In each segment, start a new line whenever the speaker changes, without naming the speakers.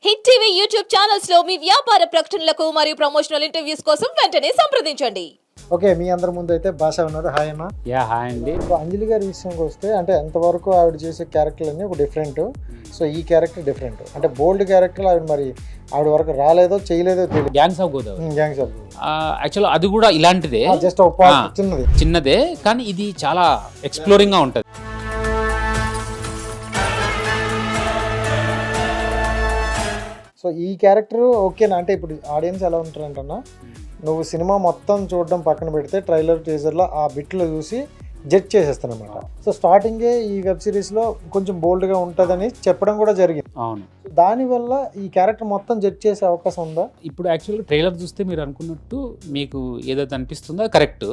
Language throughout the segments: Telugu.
హిట్ టీవీ యూట్యూబ్ ఛానల్స్ లో మీ వ్యాపార ప్రకటనలకు మరియు ప్రమోషనల్ ఇంటర్వ్యూస్ కోసం వెంటనే సంప్రదించండి.
ఓకే, మీ అందరి ముందు అయితే భాష ఉన్నారు. హాయ్ అన్న.
హాయ్ అండి.
సో అంజలి గారి విషయంకి వస్తే అంటే ఎంతవరకు ఆవిడ చేసే క్యారెక్టర్ అన్ని ఒక డిఫరెంట్. సో ఈ క్యారెక్టర్ డిఫరెంట్ అంటే బోల్డ్ క్యారెక్టర్ ఆవిడ మరి ఆవిడ వరకు రాలేదో చేయలేదో తెలియదు.
Gangs of Godavari
gangs of
actual అది కూడా ఇలాంటిదే,
జస్ట్ ఒక part చిన్నది
చిన్నదే, కానీ ఇది చాలా ఎక్స్ప్లోరింగ్ గా ఉంటది.
సో ఈ క్యారెక్టర్ ఓకేనా అంటే ఇప్పుడు ఆడియన్స్ ఎలా ఉంటారంటన్నా, నువ్వు సినిమా మొత్తం చూడడం పక్కన పెడితే ట్రైలర్ టీజర్లో ఆ బిట్లో చూసి జడ్జ్ చేసేస్తానమాట. సో స్టార్టింగే ఈ వెబ్ సిరీస్లో కొంచెం బోల్డ్గా ఉంటుందని చెప్పడం కూడా జరిగింది.
అవును,
దానివల్ల ఈ క్యారెక్టర్ మొత్తం జడ్జ్ చేసే అవకాశం ఉందా?
ఇప్పుడు యాక్చువల్గా ట్రైలర్ చూస్తే మీరు అనుకున్నట్టు మీకు ఏదైతే అనిపిస్తుందో కరెక్ట్.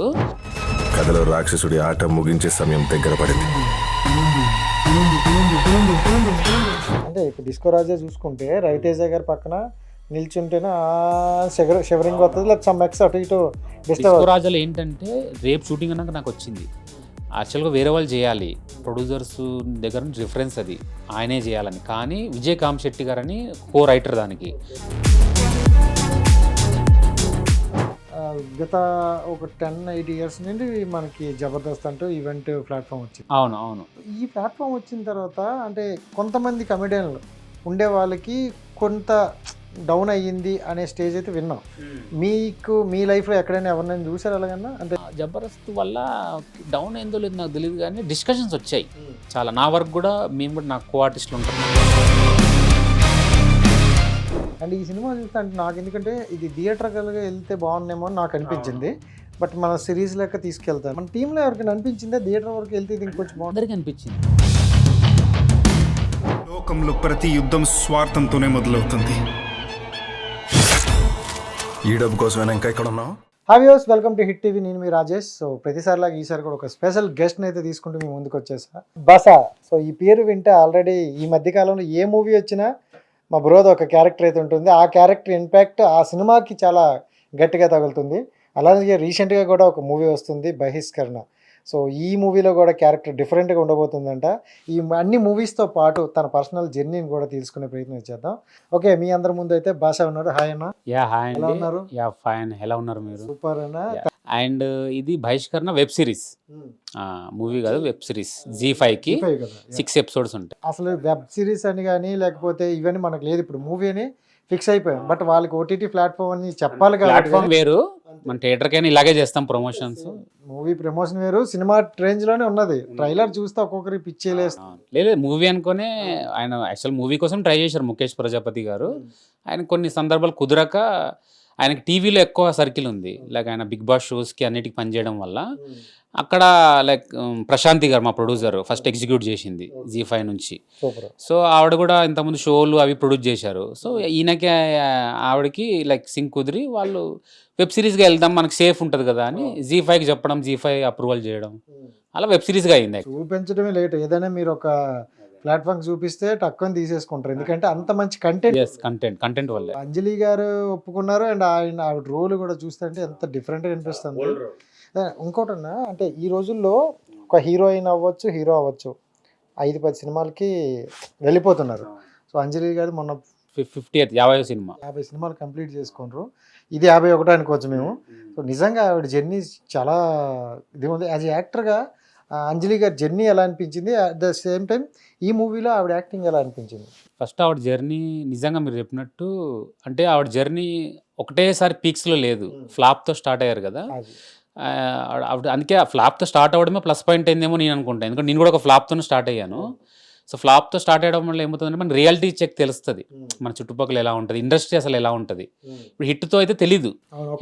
కథలో రాక్షసుడి ఆట ముగించే సమయం దగ్గర పడింది.
అంటే ఇప్పుడు డిస్కో రాజా చూసుకుంటే రవితేజ గారి పక్కన నిల్చుంటేనే షివరింగ్ వస్తుంది, లేకపోతే సమ్ ఎక్స్ అటు ఇటు డిస్టర్బ్.
రాజాలు ఏంటంటే రేపు షూటింగ్ అన్నాక నాకు వచ్చింది, యాక్చువల్గా వేరే వాళ్ళు చేయాలి, ప్రొడ్యూసర్స్ దగ్గర నుంచి రిఫరెన్స్ అది ఆయనే చేయాలని, కానీ విజయ్ కామశెట్టి గారని కో రైటర్ దానికి.
గత ఒక 10-8 ఇయర్స్ నుండి మనకి జబర్దస్త్ అంటూ ఈవెంట్ ప్లాట్ఫామ్ వచ్చింది.
అవును అవును.
ఈ ప్లాట్ఫామ్ వచ్చిన తర్వాత అంటే కొంతమంది కమెడియన్లు ఉండే వాళ్ళకి కొంత డౌన్ అయ్యింది అనే స్టేజ్ అయితే విన్నాం. మీకు మీ లైఫ్లో ఎక్కడైనా ఎవరినైనా చూసారు అలాగన్నా? అంటే
జబర్దస్త్ వల్ల డౌన్ అయిందో లేదు నాకు తెలియదు, కానీ డిస్కషన్స్ వచ్చాయి చాలా. నా వరకు కూడా మేము కూడా నాకు కో ఆర్టిస్టులు ఉంటాం.
అండ్ ఈ సినిమా చూస్తే అంటే నాకు ఎందుకంటే ఇది థియేటర్గా వెళ్తే బాగుందేమో అని నాకు అనిపించింది. బట్ మన సిరీస్ లెక్క తీసుకెళ్తాను. మన టీంలో ఎవరికైనా అనిపించిందే థియేటర్ వరకు వెళ్తే ఇది ఇంకొంచెం బాగుంది
అందరికీ అనిపించింది.
లోకంలో ప్రతి యుద్ధం స్వార్థంతోనే మొదలవుతుంది.
ఈ డబ్బు కోసమైనా ఇంకా ఇక్కడ ఉన్నావు.
Hi viewers, welcome to hit TV. నేను మీ రాజేష్. సో ప్రతిసారిలాగా ఈసారి కూడా ఒక స్పెషల్ గెస్ట్ని అయితే తీసుకుంటూ మీ ముందుకు వచ్చేసా, బసా. సో ఈ పేరు వింటే ఆల్రెడీ ఈ మధ్యకాలంలో ఏ మూవీ వచ్చినా మా బ్రోది ఒక క్యారెక్టర్ అయితే ఉంటుంది. ఆ క్యారెక్టర్ ఇంపాక్ట్ ఆ సినిమాకి చాలా గట్టిగా తగులుతుంది. అలాగే రీసెంట్గా కూడా ఒక మూవీ వస్తుంది, బహిష్కరణ. సో ఈ మూవీలో కూడా క్యారెక్టర్ డిఫరెంట్గా ఉండబోతుందంట. ఈ అన్ని మూవీస్తో పాటు తన పర్సనల్ జర్నీని కూడా తీసుకునే ప్రయత్నం చేద్దాం. ఓకే, మీ అందరి ముందు అయితే భాష ఉన్నారు. హాయ్ అన్న.
హాయ్
ఎలా
అండి.
ఉన్నారు?
ఫైన్. ఎలా ఉన్నారు మీరు?
సూపర్ అన్న.
అండ్ ఇది బహిష్కరణ వెబ్ సిరీస్, మూవీ కాదు, వెబ్ సిరీస్. Zee5కి 6 ఎపిసోడ్స్ ఉంటాయి.
అసలు వెబ్ సిరీస్ అని కానీ లేకపోతే ఇవన్నీ మనకు లేదు. ఇప్పుడు మూవీ అని ఫిక్స్ అయిపోయాం. బట్ వాళ్ళకి ఓటీటీ ప్లాట్ఫామ్ అని చెప్పాలి కదా.
ప్లాట్ఫామ్ వేరు, మన థియేటర్కైనా ఇలాగే చేస్తాం ప్రమోషన్స్.
మూవీ ప్రమోషన్ వేరు, సినిమా రేంజ్ లోనే ఉన్నది. ట్రైలర్ చూస్తే ఒక్కొక్కరి పిచ్చేలేస్తుంది.
లేదు, మూవీ అనుకునే ఆయన యాక్చువల్ మూవీ కోసం ట్రై చేశారు ముఖేష్ ప్రజాపతి గారు. ఆయన కొన్ని సందర్భాలు కుదరక, ఆయనకి టీవీలో ఎక్కువ సర్కిల్ ఉంది, లైక్ ఆయన బిగ్ బాస్ షోస్కి అన్నిటికి పనిచేయడం వల్ల. అక్కడ లైక్ ప్రశాంతి గారు మా ప్రొడ్యూసర్ ఫస్ట్ ఎగ్జిక్యూట్ చేసింది Zee5 నుంచి. సో ఆవిడ కూడా ఇంతకుముందు షోలు అవి ప్రొడ్యూస్ చేశారు. సో ఈయనకి ఆవిడకి లైక్ సింక్ కుదిరి వాళ్ళు వెబ్ సిరీస్గా వెళ్దాం, మనకు సేఫ్ ఉంటుంది కదా అని Zee5కి చెప్పడం, Zee5 అప్రూవల్ చేయడం, అలా వెబ్ సిరీస్గా అయింది.
చూపించడమే లేట్. ఏదైనా మీరు ఒక ప్లాట్ఫామ్ చూపిస్తే తక్కువ తీసేసుకుంటారు, ఎందుకంటే అంత మంచి కంటెంట్
వల్ల.
అంజలి గారు ఒప్పుకున్నారు. అండ్ ఆవిడ రోల్ కూడా చూస్తే ఎంత డిఫరెంట్గా అనిపిస్తుంది. ఇంకోటన్నా అంటే ఈ రోజుల్లో ఒక హీరోయిన్ అవ్వచ్చు, హీరో అవ్వచ్చు, 5-10 సినిమాలకి వెళ్ళిపోతున్నారు. సో అంజలి గారు మొన్న
50
సినిమాలు కంప్లీట్ చేసుకున్నారు. ఇది 51 అనుకోవచ్చు మేము. సో నిజంగా ఆవిడ జర్నీ చాలా ఇది ఉంది. యాజ్ యాక్టర్గా అంజలి గారి జర్నీ ఎలా అనిపించింది? అట్ ద సేమ్ టైం ఈ మూవీలో ఆవిడ యాక్టింగ్ ఎలా అనిపించింది?
ఫస్ట్ ఆవిడ జర్నీ నిజంగా మీరు చెప్పినట్టు అంటే ఆవిడ జర్నీ ఒకటేసారి పీక్స్లో లేదు, ఫ్లాప్తో స్టార్ట్ అయ్యారు కదా ఆవిడ. అందుకే ఆ ఫ్లాప్తో స్టార్ట్ అవ్వడమే ప్లస్ పాయింట్ అయిందేమో నేను అనుకుంటాను, ఎందుకంటే నేను కూడా ఒక ఫ్లాప్తోనే స్టార్ట్ అయ్యాను. సో ఫ్లాప్తో స్టార్ట్ అయ్యడం వల్ల ఏమవుతుందంటే మన రియాలిటీ చెక్ తెలుస్తుంది, మన చుట్టుపక్కల ఎలా ఉంటుంది, ఇండస్ట్రీ అసలు ఎలా ఉంటుంది. ఇప్పుడు హిట్తో అయితే తెలీదు,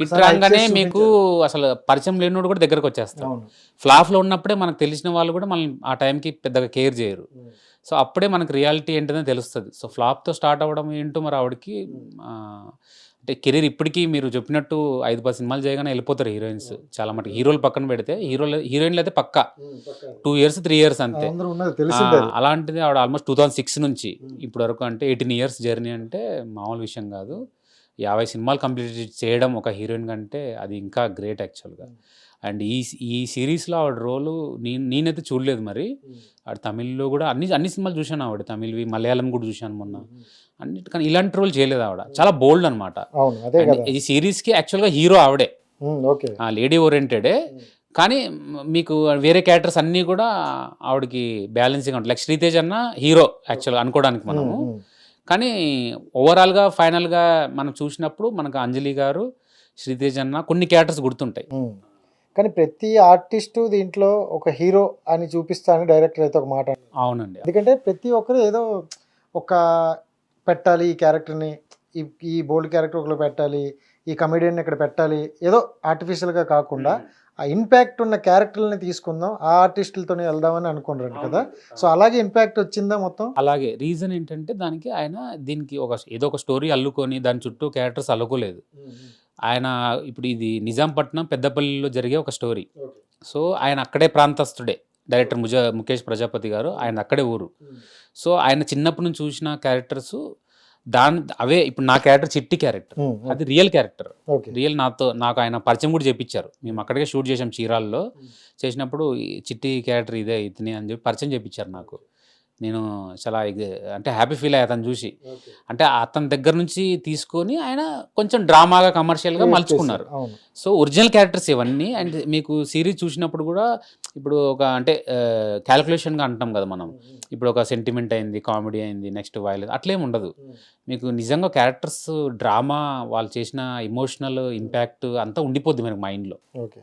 హిట్ రాగానే మీకు అసలు పరిచయం లేనివాడు కూడా దగ్గరకు వచ్చేస్తాం. ఫ్లాప్లో ఉన్నప్పుడే మనకు తెలిసిన వాళ్ళు కూడా మనం ఆ టైంకి పెద్దగా కేర్ చేయరు. సో అప్పుడే మనకు రియాలిటీ ఏంటనే తెలుస్తుంది. సో ఫ్లాప్తో స్టార్ట్ అవ్వడం ఏంటో మరి ఆవిడకి అంటే కెరీర్ ఇప్పటికీ మీరు చెప్పినట్టు 5-10 సినిమాలు చేయగానే వెళ్ళిపోతారు హీరోయిన్స్. చాలా మటుకు హీరోలు పక్కన పెడితే హీరోయిన్లు అయితే పక్కా 2 years 3 years అంతే. అలాంటిది ఆవిడ ఆల్మోస్ట్ 2006 నుంచి ఇప్పటి వరకు అంటే 18 years జర్నీ అంటే మామూలు విషయం కాదు. 50 సినిమాలు కంప్లీట్ చేయడం ఒక హీరోయిన్ కంటే అది ఇంకా గ్రేట్ యాక్చువల్గా. అండ్ ఈ సిరీస్లో ఆవిడ రోలు నేనైతే చూడలేదు మరి. ఆవిడ తమిళ్లో కూడా అన్ని సినిమాలు చూశాను ఆవిడ, తమిళ్వి, మలయాళం కూడా చూశాను మొన్న అన్నిటికన్నా. ఇలాంటి రోల్ చేయలేదు ఆవిడ, చాలా బోల్డ్ అనమాట.
అవును, అదే కదా.
ఈ సిరీస్కి యాక్చువల్గా హీరో ఆవిడే,
ఓకే.
లేడీ ఓరియంటెడే. కానీ మీకు వేరే క్యారెక్టర్స్ అన్నీ కూడా ఆవిడకి బ్యాలెన్సింగ్ ఉంటుంది. లైక్ శ్రీతేజ్ అన్న హీరో యాక్చువల్గా అనుకోవడానికి మనము, కానీ ఓవరాల్గా ఫైనల్గా మనం చూసినప్పుడు మనకు అంజలి గారు, శ్రీతేజ్ అన్న కొన్ని క్యారెక్టర్స్ గుర్తుంటాయి.
కానీ ప్రతి ఆర్టిస్టు దీంట్లో ఒక హీరో అని చూపిస్తానని డైరెక్టర్ అయితే ఒక మాట అన్నాడు.
అవునండి.
ఎందుకంటే ప్రతి ఒక్కరు ఏదో ఒక పెట్టాలి, ఈ క్యారెక్టర్ని, ఈ బోల్డ్ క్యారెక్టర్ ఒకరు పెట్టాలి, ఈ కమెడియన్ ఇక్కడ పెట్టాలి, ఏదో ఆర్టిఫిషియల్గా కాకుండా ఆ ఇంపాక్ట్ ఉన్న క్యారెక్టర్ని తీసుకుందాం, ఆ ఆర్టిస్టులతోనే వెళ్దామని అనుకున్నారు కదా. సో అలాగే ఇంపాక్ట్ వచ్చిందా మొత్తం?
అలాగే. రీజన్ ఏంటంటే దానికి ఆయన దీనికి ఏదో ఒక స్టోరీ అల్లుకొని దాని చుట్టూ క్యారెక్టర్స్ అల్లుకోలేదు ఆయన. ఇప్పుడు ఇది నిజాంపట్నం పెద్దపల్లిలో జరిగే ఒక స్టోరీ. సో ఆయన అక్కడే ప్రాంతస్తుడే, డైరెక్టర్ ముఖేష్ ప్రజాపతి గారు, ఆయన అక్కడే ఊరు. సో ఆయన చిన్నప్పటి నుంచి చూసిన క్యారెక్టర్స్ అవే. ఇప్పుడు నా క్యారెక్టర్ చిట్టి క్యారెక్టర్, అది రియల్ క్యారెక్టర్, రియల్. నాకు ఆయన పరిచయం కూడా చేపించారు. మేము అక్కడికే షూట్ చేసాం చీరాల్లో. చేసినప్పుడు ఈ చిట్టి క్యారెక్టర్ ఇదే ఇతని అని చెప్పి పరిచయం చేపించారు నాకు. నేను చాలా అంటే హ్యాపీ ఫీల్ అయ్యా అతను చూసి. అంటే అతని దగ్గర నుంచి తీసుకొని ఆయన కొంచెం డ్రామాగా, కమర్షియల్గా మలుచుకున్నారు. సో ఒరిజినల్ క్యారెక్టర్స్ ఇవన్నీ. అండ్ మీకు సిరీస్ చూసినప్పుడు కూడా ఇప్పుడు ఒక అంటే క్యాలిక్యులేషన్గా అంటాం కదా మనం. ఇప్పుడు ఒక సెంటిమెంట్ అయింది, కామెడీ అయింది, నెక్స్ట్ వైలెన్స్, అట్లేం ఉండదు. మీకు నిజంగా క్యారెక్టర్స్, డ్రామా, వాళ్ళు చేసిన ఇమోషనల్ ఇంపాక్ట్ అంతా ఉండిపోద్ది మనకి మైండ్లో.
ఓకే.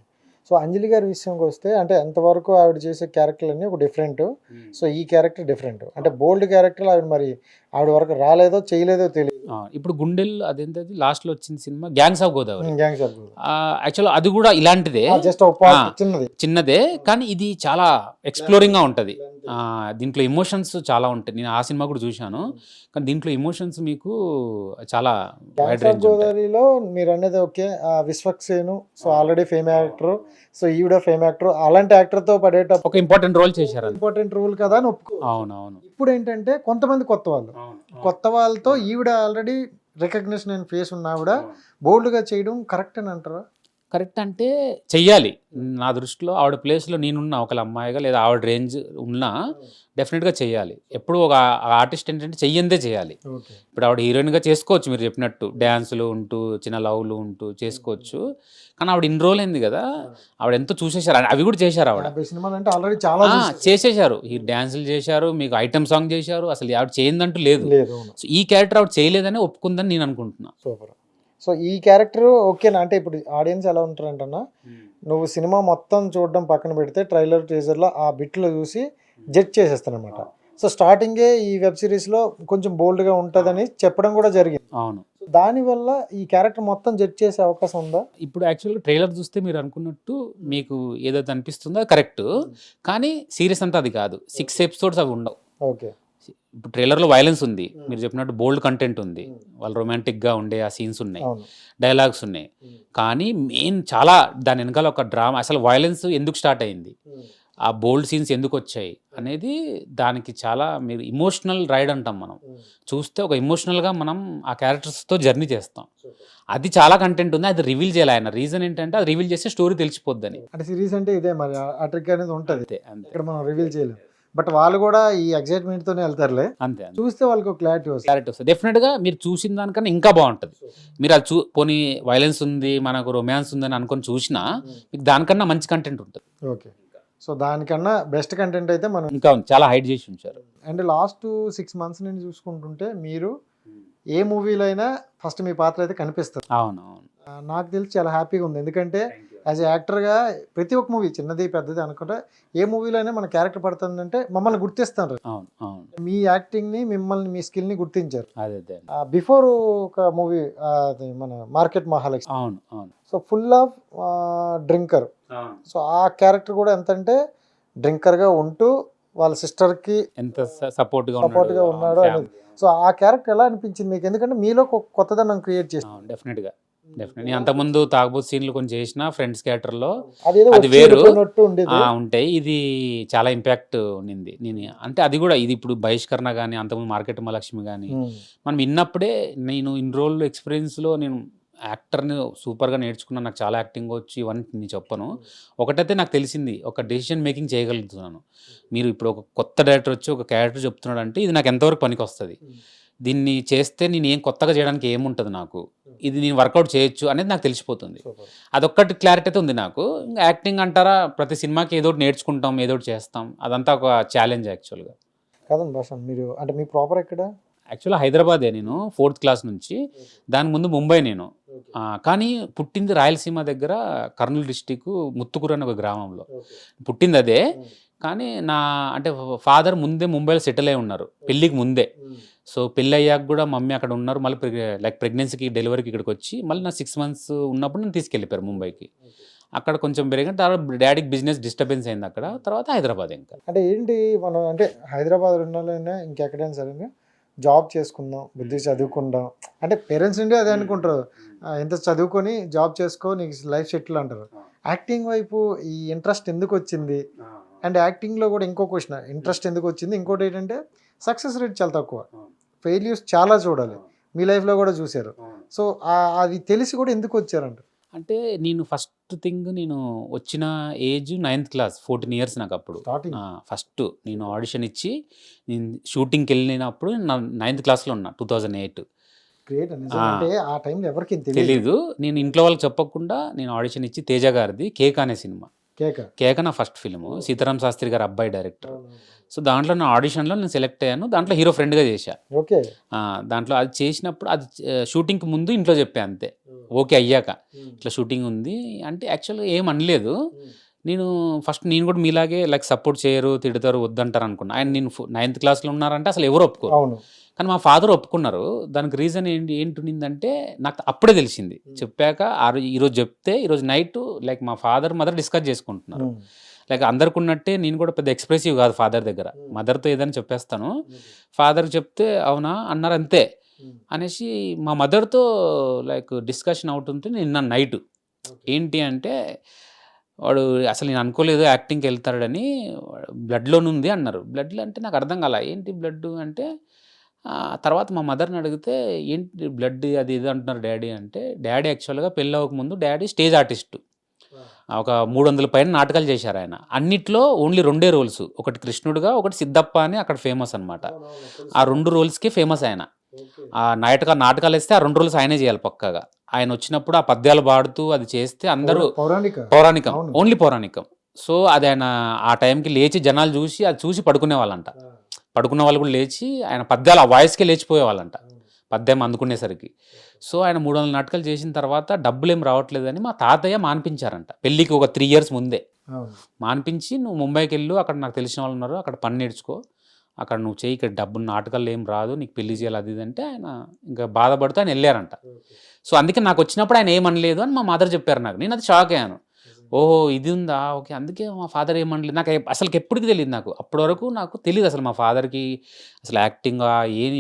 సో అంజలి గారి విషయంకి వస్తే, అంటే ఎంతవరకు ఆవిడ చేసే క్యారెక్టర్లు అన్నీ ఒక డిఫరెంట్. సో ఈ క్యారెక్టర్ డిఫరెంట్, అంటే బోల్డ్ క్యారెక్టర్ ఆవిడ మరి ఆవిడ వరకు రాలేదో చేయలేదో తెలియదు.
ఇప్పుడు గుండెల్ అదేంటది లాస్ట్లో వచ్చిన cinema gangs of Godavari.
Gangs of
actual అది కూడా ఇలాంటిదే,
జస్ట్
చిన్నదే, కానీ ఇది చాలా ఎక్స్ప్లోరింగ్గా ఉంటుంది. దీంట్లో ఎమోషన్స్ చాలా ఉంటాయి. నేను ఆ సినిమా కూడా చూశాను, కానీ దీంట్లో ఎమోషన్స్ మీకు చాలా వైడ్ రేంజ్.
గోదావరిలో మీరు అనేది okay, Vishwaksen so already fame actor, so ఈవిడ ఫేమ్ యాక్టర్, అలాంటి యాక్టర్ తో పడేటప్పుడు
ఒక ఇంపార్టెంట్ రోల్ చేశారు.
ఇంపార్టెంట్ రోల్ కదా అని ఒప్పుకో.
అవునవును.
ఇప్పుడు ఏంటంటే కొంతమంది కొత్త వాళ్ళతో ఈవిడ ఆల్రెడీ రికగ్నిషన్ అండ్ ఫేస్ ఉన్న ఆవిడ బోల్డ్గా చేయడం కరెక్ట్ అని అంటారా?
కరెక్ట్ అంటే చెయ్యాలి. నా దృష్టిలో ఆవిడ ప్లేస్లో నేనున్నా ఒకళ్ళ అమ్మాయిగా, లేదా ఆవిడ రేంజ్ ఉన్నా డెఫినెట్గా చెయ్యాలి. ఎప్పుడు ఒక ఆర్టిస్ట్ ఏంటంటే చెయ్యందే చేయాలి. ఇప్పుడు ఆవిడ హీరోయిన్గా చేసుకోవచ్చు, మీరు చెప్పినట్టు డ్యాన్సులు ఉంటూ, చిన్న లవ్లు ఉంటూ చేసుకోవచ్చు. కానీ ఆవిడ ఇన్ని రోజులు అయింది కదా, ఆవిడ ఎంతో చూసేశారు, అవి కూడా చేశారు. ఆవిడ
ఆల్రెడీ చాలా
చేసేశారు, ఈ డ్యాన్సులు చేశారు, మీకు ఐటమ్ సాంగ్ చేశారు, అసలు ఆవిడ చేయిందంటూ లేదు. సో ఈ క్యారెక్టర్ ఆవిడ చేయలేదని ఒప్పుకుందని నేను అనుకుంటున్నా.
సూపర్. సో ఈ క్యారెక్టర్ ఓకేనా? అంటే ఇప్పుడు ఆడియన్స్ ఎలా ఉంటారంటన్నా, నువ్వు సినిమా మొత్తం చూడడం పక్కన పెడితే ట్రైలర్ టీజర్లో ఆ బిట్లో చూసి జడ్జ్ చేసేస్తానమాట. సో స్టార్టింగే ఈ వెబ్ సిరీస్లో కొంచెం బోల్డ్గా ఉంటుందని చెప్పడం కూడా జరిగింది.
అవును.
దానివల్ల ఈ క్యారెక్టర్ మొత్తం జడ్జ్ చేసే అవకాశం ఉందా?
ఇప్పుడు యాక్చువల్గా ట్రైలర్ చూస్తే మీరు అనుకున్నట్టు మీకు ఏదైతే అనిపిస్తుందో కరెక్ట్, కానీ సీరియస్ అంతా అది కాదు. 6 ఎపిసోడ్స్ అవి ఉండవు.
ఓకే.
ఇప్పుడు ట్రైలర్లో వైలెన్స్ ఉంది, మీరు చెప్పినట్టు బోల్డ్ కంటెంట్ ఉంది, వాళ్ళు రొమాంటిక్గా ఉండే ఆ సీన్స్ ఉన్నాయి, డైలాగ్స్ ఉన్నాయి. కానీ మెయిన్ చాలా దాని వెనకాల ఒక డ్రామా, అసలు వైలెన్స్ ఎందుకు స్టార్ట్ అయింది, ఆ బోల్డ్ సీన్స్ ఎందుకు వచ్చాయి అనేది, దానికి చాలా మీరు ఇమోషనల్ రైడ్ అంటాం మనం. చూస్తే ఒక ఇమోషనల్గా మనం ఆ క్యారెక్టర్స్తో జర్నీ చేస్తాం. అది చాలా కంటెంట్ ఉంది, అది రివీల్ చేయాలి ఆయన. రీజన్ ఏంటంటే అది రివీల్ చేస్తే స్టోరీ తెలిసిపోద్దని.
అంటే సిరీస్ అంటే ఇదే మరి, ఆ ట్రిక్ అనేది ఉంటుంది,
అంతే.
ఇక్కడ మనం రివీల్ చేయలేం. బట్ వాళ్ళు కూడా ఈ ఎక్సైట్మెంట్ తోనే వెళ్తారులే,
అంతే.
చూస్తే వాళ్ళకి క్లారిటీ
వస్తుంది. డెఫినెట్ గా మీరు చూసిన దానికన్నా ఇంకా బాగుంటుంది. మీరు అది పోనీ వైలెన్స్ ఉంది, మనకు రొమాన్స్ ఉందని అనుకొని చూసినా మీకు దానికన్నా మంచి కంటెంట్ ఉంటుంది.
ఓకే. సో దానికన్నా బెస్ట్ కంటెంట్ అయితే మనం
ఇంకా చాలా హైడ్ చేసి ఉంచారు.
అండ్ లాస్ట్ 6 months నుంచి చూసుకుంటుంటే మీరు ఏ మూవీలో అయినా ఫస్ట్ మీ పాత్ర అయితే కనిపిస్తుంది.
అవును.
నాకు తెలిసి చాలా హ్యాపీగా ఉంది, ఎందుకంటే యాజ్ యాక్టర్గా ప్రతి ఒక్క మూవీ చిన్నది పెద్దది అనుకుంటే ఏ మూవీలో అయినా మన క్యారెక్టర్ పడుతుందంటే మమ్మల్ని గుర్తిస్తారు. మీ యాక్టింగ్ని, మిమ్మల్ని, మీ స్కిల్ని గుర్తించారు. బిఫోర్ ఒక మూవీ మన మార్కెట్ మహాలక్ష్మి.
అవును.
So full of drinker. So ఆ క్యారెక్టర్ కూడా ఎంత అంటే డ్రింకర్గా ఉంటూ వాళ్ళ సిస్టర్కి
ఎంత సపోర్ట్గా
ఉన్నాడు అనేది. సో ఆ క్యారెక్టర్ ఎలా అనిపించింది మీకు? ఎందుకంటే మీలో కొత్తదనం క్రియేట్ చేసి.
డెఫినెట్గా అంతకుముందు తాగుబోతు సీన్లు కొంచెం చేసిన ఫ్రెండ్స్ క్యారెక్టర్లో అది వేరు ఉంటాయి. ఇది చాలా ఇంపాక్ట్ ఉండింది. నేను అంటే అది కూడా ఇది ఇప్పుడు బహిష్కరణ కానీ, అంతకుముందు మార్కెట్ మహాలక్ష్మి కానీ మనం విన్నప్పుడే, నేను ఇన్ని రోజులు ఎక్స్పీరియన్స్లో నేను యాక్టర్ని సూపర్గా నేర్చుకున్నా, నాకు చాలా యాక్టింగ్ వచ్చి ఇవన్నీ నేను చెప్పను. ఒకటైతే నాకు తెలిసింది, ఒక డెసిషన్ మేకింగ్ చేయగలుగుతున్నాను. మీరు ఇప్పుడు ఒక కొత్త డైరెక్టర్ వచ్చి ఒక క్యారెక్టర్ చెప్తున్నాడు అంటే ఇది నాకు ఎంతవరకు పనికి వస్తుంది, దీన్ని చేస్తే నేను ఏం కొత్తగా చేయడానికి ఏముంటుంది నాకు, ఇది నేను వర్కౌట్ చేయొచ్చు అనేది నాకు తెలిసిపోతుంది. అదొక్కటి క్లారిటీ అయితే ఉంది నాకు. ఇంకా యాక్టింగ్ అంటారా, ప్రతి సినిమాకి ఏదో ఒకటి నేర్చుకుంటాం, ఏదో ఒకటి చేస్తాం, అదంతా ఒక ఛాలెంజ్ యాక్చువల్గా.
కాదండి భాష, మీరు అంటే మీ ప్రాపర్ ఎక్కడ?
యాక్చువల్గా హైదరాబాదే, నేను 4th క్లాస్ నుంచి. దాని ముందు ముంబై నేను. కానీ పుట్టింది రాయలసీమ దగ్గర కర్నూలు డిస్టిక్ ముత్తుకూరు అనే ఒక గ్రామంలో పుట్టింది అదే. కానీ అంటే ఫాదర్ ముందే ముంబైలో సెటిల్ అయి ఉన్నారు పెళ్ళికి ముందే. సో పెళ్ళి అయ్యాక కూడా మమ్మీ అక్కడ ఉన్నారు. మళ్ళీ ప్రెగ్నెన్సీకి డెలివరీకి ఇక్కడికి వచ్చి మళ్ళీ నా 6 months ఉన్నప్పుడు నన్ను తీసుకెళ్ళిపోయారు ముంబైకి. అక్కడ కొంచెం పెరిగిన తర్వాత డాడీకి బిజినెస్ డిస్టర్బెన్స్ అయింది అక్కడ. తర్వాత హైదరాబాద్. ఇంకా
అంటే ఏంటి, మనం అంటే హైదరాబాద్ ఉన్నాలైనా ఇంకెక్కడైనా సరే జాబ్ చేసుకుందాం, బుద్ధి చదువుకుందాం అంటే పేరెంట్స్ నుండి అదే అనుకుంటారు, ఎంత చదువుకొని జాబ్ చేసుకో నీకు లైఫ్ సెటిల్ అంటారు. యాక్టింగ్ వైపు ఈ ఇంట్రెస్ట్ ఎందుకు వచ్చింది? అండ్ యాక్టింగ్లో కూడా ఇంకో క్వశ్చన్, ఇంట్రెస్ట్ ఎందుకు వచ్చింది? ఇంకోటి ఏంటంటే సక్సెస్ రేట్ చాలా తక్కువ, ఫెయిల్యూర్స్ చాలా చూడాలి, మీ లైఫ్లో కూడా చూశారు. సో అది తెలిసి కూడా ఎందుకు వచ్చారంట?
అంటే నేను ఫస్ట్ థింగ్, నేను వచ్చిన ఏజ్ 9th క్లాస్, 14 years నాకు అప్పుడు. ఫస్ట్ నేను ఆడిషన్ ఇచ్చి నేను షూటింగ్కి వెళ్ళినప్పుడు నా 9th క్లాస్లో ఉన్నా, 2008.
గ్రేట్. అంటే ఆ టైంలో ఎవరికి
తెలీదు. నేను ఇంట్లో వాళ్ళకి చెప్పకుండా నేను ఆడిషన్ ఇచ్చి తేజ గారిది కేక అనే సినిమా, కేక నా ఫస్ట్ ఫిల్మ్, సీతారాం శాస్త్రి గారు అబ్బాయి డైరెక్టర్. సో దాంట్లో నా ఆడిషన్లో నేను సెలెక్ట్ అయ్యాను. దాంట్లో హీరో ఫ్రెండ్గా చేశా. దాంట్లో అది చేసినప్పుడు అది షూటింగ్కి ముందు ఇంట్లో చెప్పా అంతే, ఓకే అయ్యాక ఇట్లా షూటింగ్ ఉంది అంటే. యాక్చువల్గా ఏం అనలేదు నేను. ఫస్ట్ నేను కూడా మీలాగే లైక్ సపోర్ట్ చేయరు, తిడతారు, వద్దంటారు అనుకున్నా. ఆయన నేను 9th క్లాస్లో ఉన్నారంటే అసలు ఎవరు ఒప్పుకోరు. కానీ మా ఫాదర్ ఒప్పుకున్నారు. దానికి రీజన్ ఏంటుండిందంటే నాకు అప్పుడే తెలిసింది. చెప్పాక ఈరోజు చెప్తే ఈరోజు నైట్ లైక్ మా ఫాదర్ మదర్ డిస్కస్ చేసుకుంటున్నారు. లైక్ అందరికి ఉన్నట్టే నేను కూడా పెద్ద ఎక్స్ప్రెసివ్ కాదు ఫాదర్ దగ్గర. మదర్తో ఏదైనా చెప్పేస్తాను, ఫాదర్ చెప్తే అవునా అన్నారు అంతే అనేసి. మా మదర్తో లైక్ డిస్కషన్ అవుతుంటే నిన్న నైట్ ఏంటి అంటే, వాడు అసలు నేను అనుకోలేదు యాక్టింగ్కి వెళ్తాడని, బ్లడ్లోనుంది అన్నారు. బ్లడ్లో అంటే నాకు అర్థం కాల, ఏంటి బ్లడ్ అంటే. తర్వాత మా మదర్ని అడిగితే ఏంటి బ్లడ్ అది ఇది అంటున్నారు డాడీ అంటే. డాడీ యాక్చువల్గా పెళ్ళి అవ్వకముందు డాడీ స్టేజ్ ఆర్టిస్టు, ఒక 300 పైన నాటకాలు చేశారు ఆయన. అన్నిట్లో ఓన్లీ 2 roles, ఒకటి కృష్ణుడుగా, ఒకటి సిద్ధప్ప అని అక్కడ ఫేమస్ అనమాట. ఆ 2 roles-కి ఫేమస్ ఆయన. ఆ నాటకాలు వేస్తే ఆ 2 roles ఆయనే చేయాలి పక్కాగా. ఆయన వచ్చినప్పుడు ఆ పద్యాలు పాడుతూ అది చేస్తే అందరూ పౌరాణికం, ఓన్లీ పౌరాణికం. సో అది ఆయన ఆ టైంకి లేచి జనాలు చూసి అది చూసి పడుకునే వాళ్ళంట. పడుకున్న వాళ్ళు కూడా లేచి ఆయన పద్యాలు ఆ వాయిస్కే లేచిపోయేవాళ్ళంట పద్యం అందుకునేసరికి. సో ఆయన 300 నాటకాలు చేసిన తర్వాత డబ్బులు ఏం రావట్లేదని మా తాతయ్య మాన్పించారంట పెళ్ళికి ఒక 3 years ముందే. మాన్పించి నువ్వు ముంబైకి వెళ్ళు, అక్కడ నాకు తెలిసిన వాళ్ళు ఉన్నారు, అక్కడ పని నేర్చుకో, అక్కడ నువ్వు చేయి, ఇక్కడ డబ్బులు నాటకాలు ఏం రాదు, నీకు పెళ్లి చేయాలి అది ఇది అంటే ఆయన ఇంకా బాధపడుతూ ఆయన వెళ్ళారంట. సో అందుకే నాకు వచ్చినప్పుడు ఆయన ఏమనలేదు అని మా మదర్ చెప్పారు నాకు. నేను అది షాక్ అయ్యాను, ఓహో ఇది ఉందా, ఓకే అందుకే మా ఫాదర్ ఏమనలేదు. నాకు అసలు ఎప్పటికీ తెలియదు, నాకు అప్పటి వరకు నాకు తెలియదు అసలు మా ఫాదర్కి అసలు యాక్టింగ్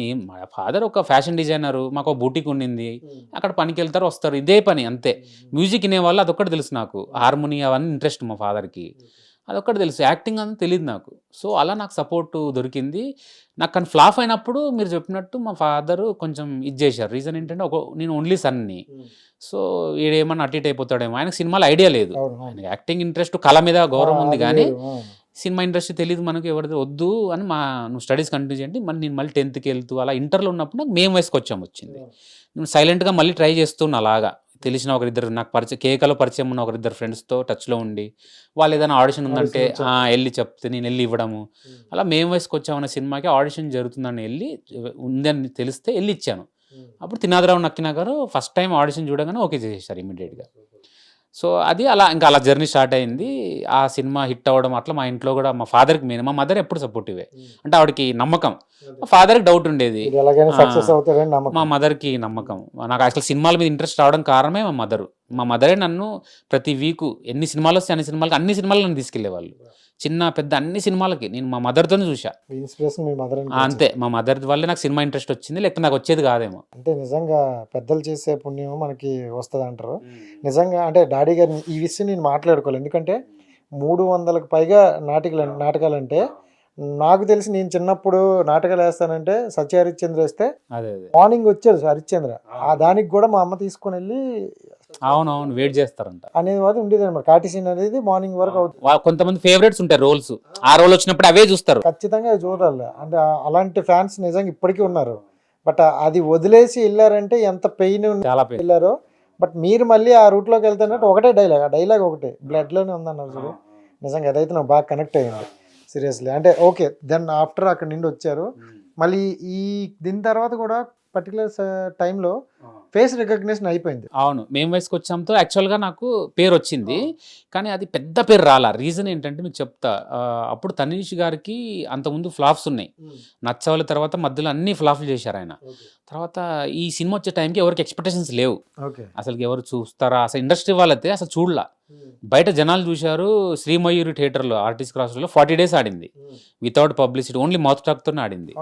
ఏం. మా ఫాదర్ ఒక ఫ్యాషన్ డిజైనరు, మాకు ఒక బూటిక్ ఉండింది, అక్కడ పనికి వెళ్తారు వస్తారు, ఇదే పని అంతే. మ్యూజిక్ వినేవాళ్ళు అదొక్కటి తెలుసు నాకు, హార్మోని అవన్నీ ఇంట్రెస్ట్ మా ఫాదర్కి, అదొక్కటి తెలుసు. యాక్టింగ్ అని తెలియదు నాకు. సో అలా నాకు సపోర్ట్ దొరికింది. నాకు కానీ ఫ్లాప్ అయినప్పుడు మీరు చెప్పినట్టు మా ఫాదరు కొంచెం ఇది చేశారు. రీజన్ ఏంటంటే నేను ఓన్లీ సన్ని, సో ఈడేమన్నా అటు ఇటు అయిపోతాడేమో, ఆయనకు సినిమాలో ఐడియా లేదు. ఆయనకి యాక్టింగ్ ఇంట్రెస్ట్, కళ మీద గౌరవం ఉంది కానీ సినిమా ఇండస్ట్రీ తెలియదు మనకి, ఎవరిది వద్దు అని నువ్వు స్టడీస్ కంటిన్యూ చేయండి. నేను మళ్ళీ 10th వెళ్తూ అలా ఇంటర్లో ఉన్నప్పుడు నాకు మేము వయసుకు వచ్చింది. నేను సైలెంట్గా మళ్ళీ ట్రై చేస్తున్నా అలాగా. తెలిసిన ఒకరిద్దరు నాకు కేకలో పరిచయం ఉన్న ఒకరిద్దరు ఫ్రెండ్స్తో టచ్లో ఉండి, వాళ్ళు ఏదైనా ఆడిషన్ ఉందంటే వెళ్ళి చెప్తే నేను వెళ్ళి ఇవ్వడము. అలా మేము వయసుకు వచ్చామన్న సినిమాకి ఆడిషన్ జరుగుతుందని ఉందని తెలిస్తే వెళ్ళి ఇచ్చాను. అప్పుడు తినాదరావు నక్కినా గారు ఫస్ట్ టైం ఆడిషన్ చూడగానే ఓకే చేసేసారు ఇమీడియట్గా. సో అది అలా జర్నీ స్టార్ట్ అయింది. ఆ సినిమా హిట్ అవ్వడం అట్లా మా ఇంట్లో కూడా మా ఫాదర్కి మెయిన్, మా మదర్ ఎప్పుడు సపోర్టివే, అంటే ఆవిడకి నమ్మకం. మా ఫాదర్కి డౌట్ ఉండేది, మా మదర్కి నమ్మకం. నాకు అసలు సినిమాల మీద ఇంట్రెస్ట్ రావడం కారణమే మా మదరే నన్ను ప్రతి వీకు ఎన్ని సినిమాలు వస్తే అన్ని సినిమాలు నన్ను తీసుకెళ్లేవాళ్ళు, చిన్న పెద్ద అన్ని సినిమాలకి. నేను మా మదర్తోనే చూసా, అంతే. మా మదర్ వల్లే నాకు సినిమా ఇంట్రెస్ట్ వచ్చింది, లేకపోతే నాకు వచ్చేది కాదేమో.
అంటే నిజంగా పెద్దలు చేసే పుణ్యం మనకి వస్తుంది అంటారు. నిజంగా అంటే డాడీ గారిని ఈ విషయం నేను మాట్లాడుకోవాలి, ఎందుకంటే 300కు పైగా నాటకాలంటే నాకు తెలిసి నేను చిన్నప్పుడు నాటకాలు వేస్తానంటే సత్య హరిశ్చంద్ర వేస్తే
అదే అదే
మార్నింగ్ వచ్చారు హరిశ్చంద్ర, ఆ దానికి కూడా మా అమ్మ తీసుకొని వెళ్ళి
అవునవును వెయిట్ చేస్తారంట.
అనేది అది ఉండేది అనమాట. కాటి సీన్ అనేది మార్నింగ్ వరకు అవుతుంది.
కొంతమంది ఫేవరెట్స్ ఉంటాయి రోల్స్, ఆ రోల్ వచ్చినప్పుడు అవే చూస్తారు.
ఖచ్చితంగా అది చూడాలి. అంటే అలాంటి ఫ్యాన్స్ నిజంగా ఇప్పటికీ ఉన్నారు. బట్ అది వదిలేసి వెళ్ళారంటే ఎంత పెయిన్
చాలా పేరు
వెళ్ళారో. బట్ మీరు మళ్ళీ ఆ రూట్లోకి వెళ్తున్నట్టు ఒకటే డైలాగ్, ఆ డైలాగ్ ఒకటే బ్లడ్లోనే ఉందన్నారు చూడు. నిజంగా అదైతే నాకు బాగా కనెక్ట్ అయ్యింది సీరియస్లీ. అంటే ఓకే, దెన్ ఆఫ్టర్ అక్కడ నుండి వచ్చారు మళ్ళీ ఈ దీని తర్వాత కూడా పర్టికులర్ టైంలో ఫేస్ రికగ్నిషన్ అయిపోయింది.
అవును, మేము వయసుకు వచ్చాంతో యాక్చువల్గా నాకు పేరు వచ్చింది, కానీ అది పెద్ద పేరు రాలా. రీజన్ ఏంటంటే మీకు చెప్తా. అప్పుడు తనీష్ గారికి అంతకుముందు ఫ్లాప్స్ ఉన్నాయి. నచ్చవాళ్ళ తర్వాత మధ్యలో అన్ని ఫ్లాప్లు చేశారు ఆయన. తర్వాత ఈ సినిమా వచ్చే టైంకి ఎవరికి ఎక్స్పెక్టేషన్స్ లేవు.
ఓకే,
అసలు ఎవరు చూస్తారా, అసలు ఇండస్ట్రీ వాళ్ళైతే అసలు చూడలా. బయట జనాలు చూశారు. శ్రీమయూరి థియేటర్లో ఆర్టిస్ట్ క్రాస్లో 40 days ఆడింది వితౌట్ పబ్లిసిటీ, ఓన్లీ మౌత్ టాక్తోనే ఆడింది.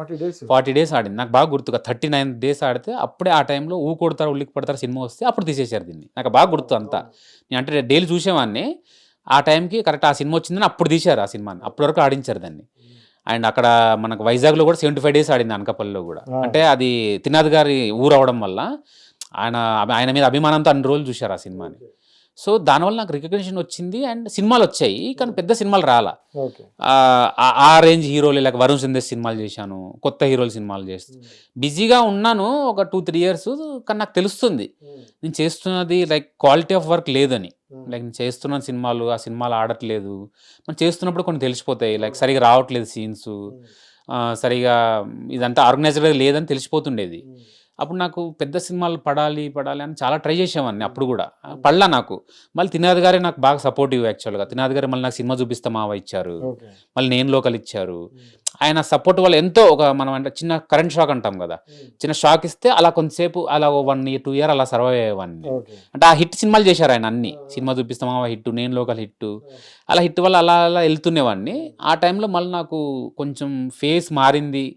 40 days ఆడింది. నాకు బాగా గుర్తుగా 39 days ఆడితే అప్పుడే ఆ టైంలో ఊ కొడతారు ఉల్లికి పడతారు సినిమా వస్తే అప్పుడు తీసేశారు దీన్ని. నాకు బాగా గుర్తు అంతా. నేను అంటే డైలీ చూసేవాడిని. ఆ టైంకి కరెక్ట్ ఆ సినిమా వచ్చిందని అప్పుడు తీశారు ఆ సినిమాని, అప్పటి వరకు ఆడించారు దాన్ని. అండ్ అక్కడ మనకు వైజాగ్లో కూడా 75 days ఆడింది, అనకాపల్లిలో కూడా. అంటే అది తినాద్ గారి ఊరు అవడం వల్ల ఆయన మీద అభిమానంతో అన్ని రోజులు చూశారు ఆ సినిమాని. సో దానివల్ల నాకు రికగ్నిషన్ వచ్చింది అండ్ సినిమాలు వచ్చాయి, కానీ పెద్ద సినిమాలు రాలా. ఆ రేంజ్ హీరోలు లైక్ వరుణ్ సందేశ్ సినిమాలు చేశాను, కొత్త హీరోలు సినిమాలు చేస్తాను. బిజీగా ఉన్నాను ఒక 2-3 years, కానీ నాకు తెలుస్తుంది నేను చేస్తున్నది లైక్ క్వాలిటీ ఆఫ్ వర్క్ లేదని. లైక్ నేను చేస్తున్న సినిమాలు ఆ సినిమాలు ఆడట్లేదు. మనం చేస్తున్నప్పుడు కొన్ని తెలిసిపోతాయి, లైక్ సరిగా రావట్లేదు సీన్స్, సరిగా ఇదంతా ఆర్గనైజ్డ్గా లేదని తెలిసిపోతుండేది. అప్పుడు నాకు పెద్ద సినిమాలు పడాలి అని చాలా ట్రై చేసేవాడిని. అప్పుడు కూడా పడలా నాకు. మళ్ళీ తినాద్ గారే నాకు బాగా సపోర్టివ్. యాక్చువల్గా తినాద్ గారే మళ్ళీ నాకు సినిమా చూపిస్తామావా ఇచ్చారు, మళ్ళీ నేను లోకల్ ఇచ్చారు. ఆయన సపోర్ట్ వల్ల ఎంతో మనం అంటే చిన్న కరెంట్ షాక్ అంటాం కదా, చిన్న షాక్ ఇస్తే అలా కొంతసేపు అలా 1 year 2 year అలా సర్వైవ్ అయ్యేవాడిని. అంటే ఆ హిట్ సినిమాలు చేశారు ఆయన, అన్ని సినిమా చూపిస్తామావా హిట్, నేను లోకల్ హిట్, అలా హిట్ వల్ల అలా అలా వెళ్తుండేవాడిని. ఆ టైంలో మళ్ళీ నాకు కొంచెం ఫేస్ మారింది,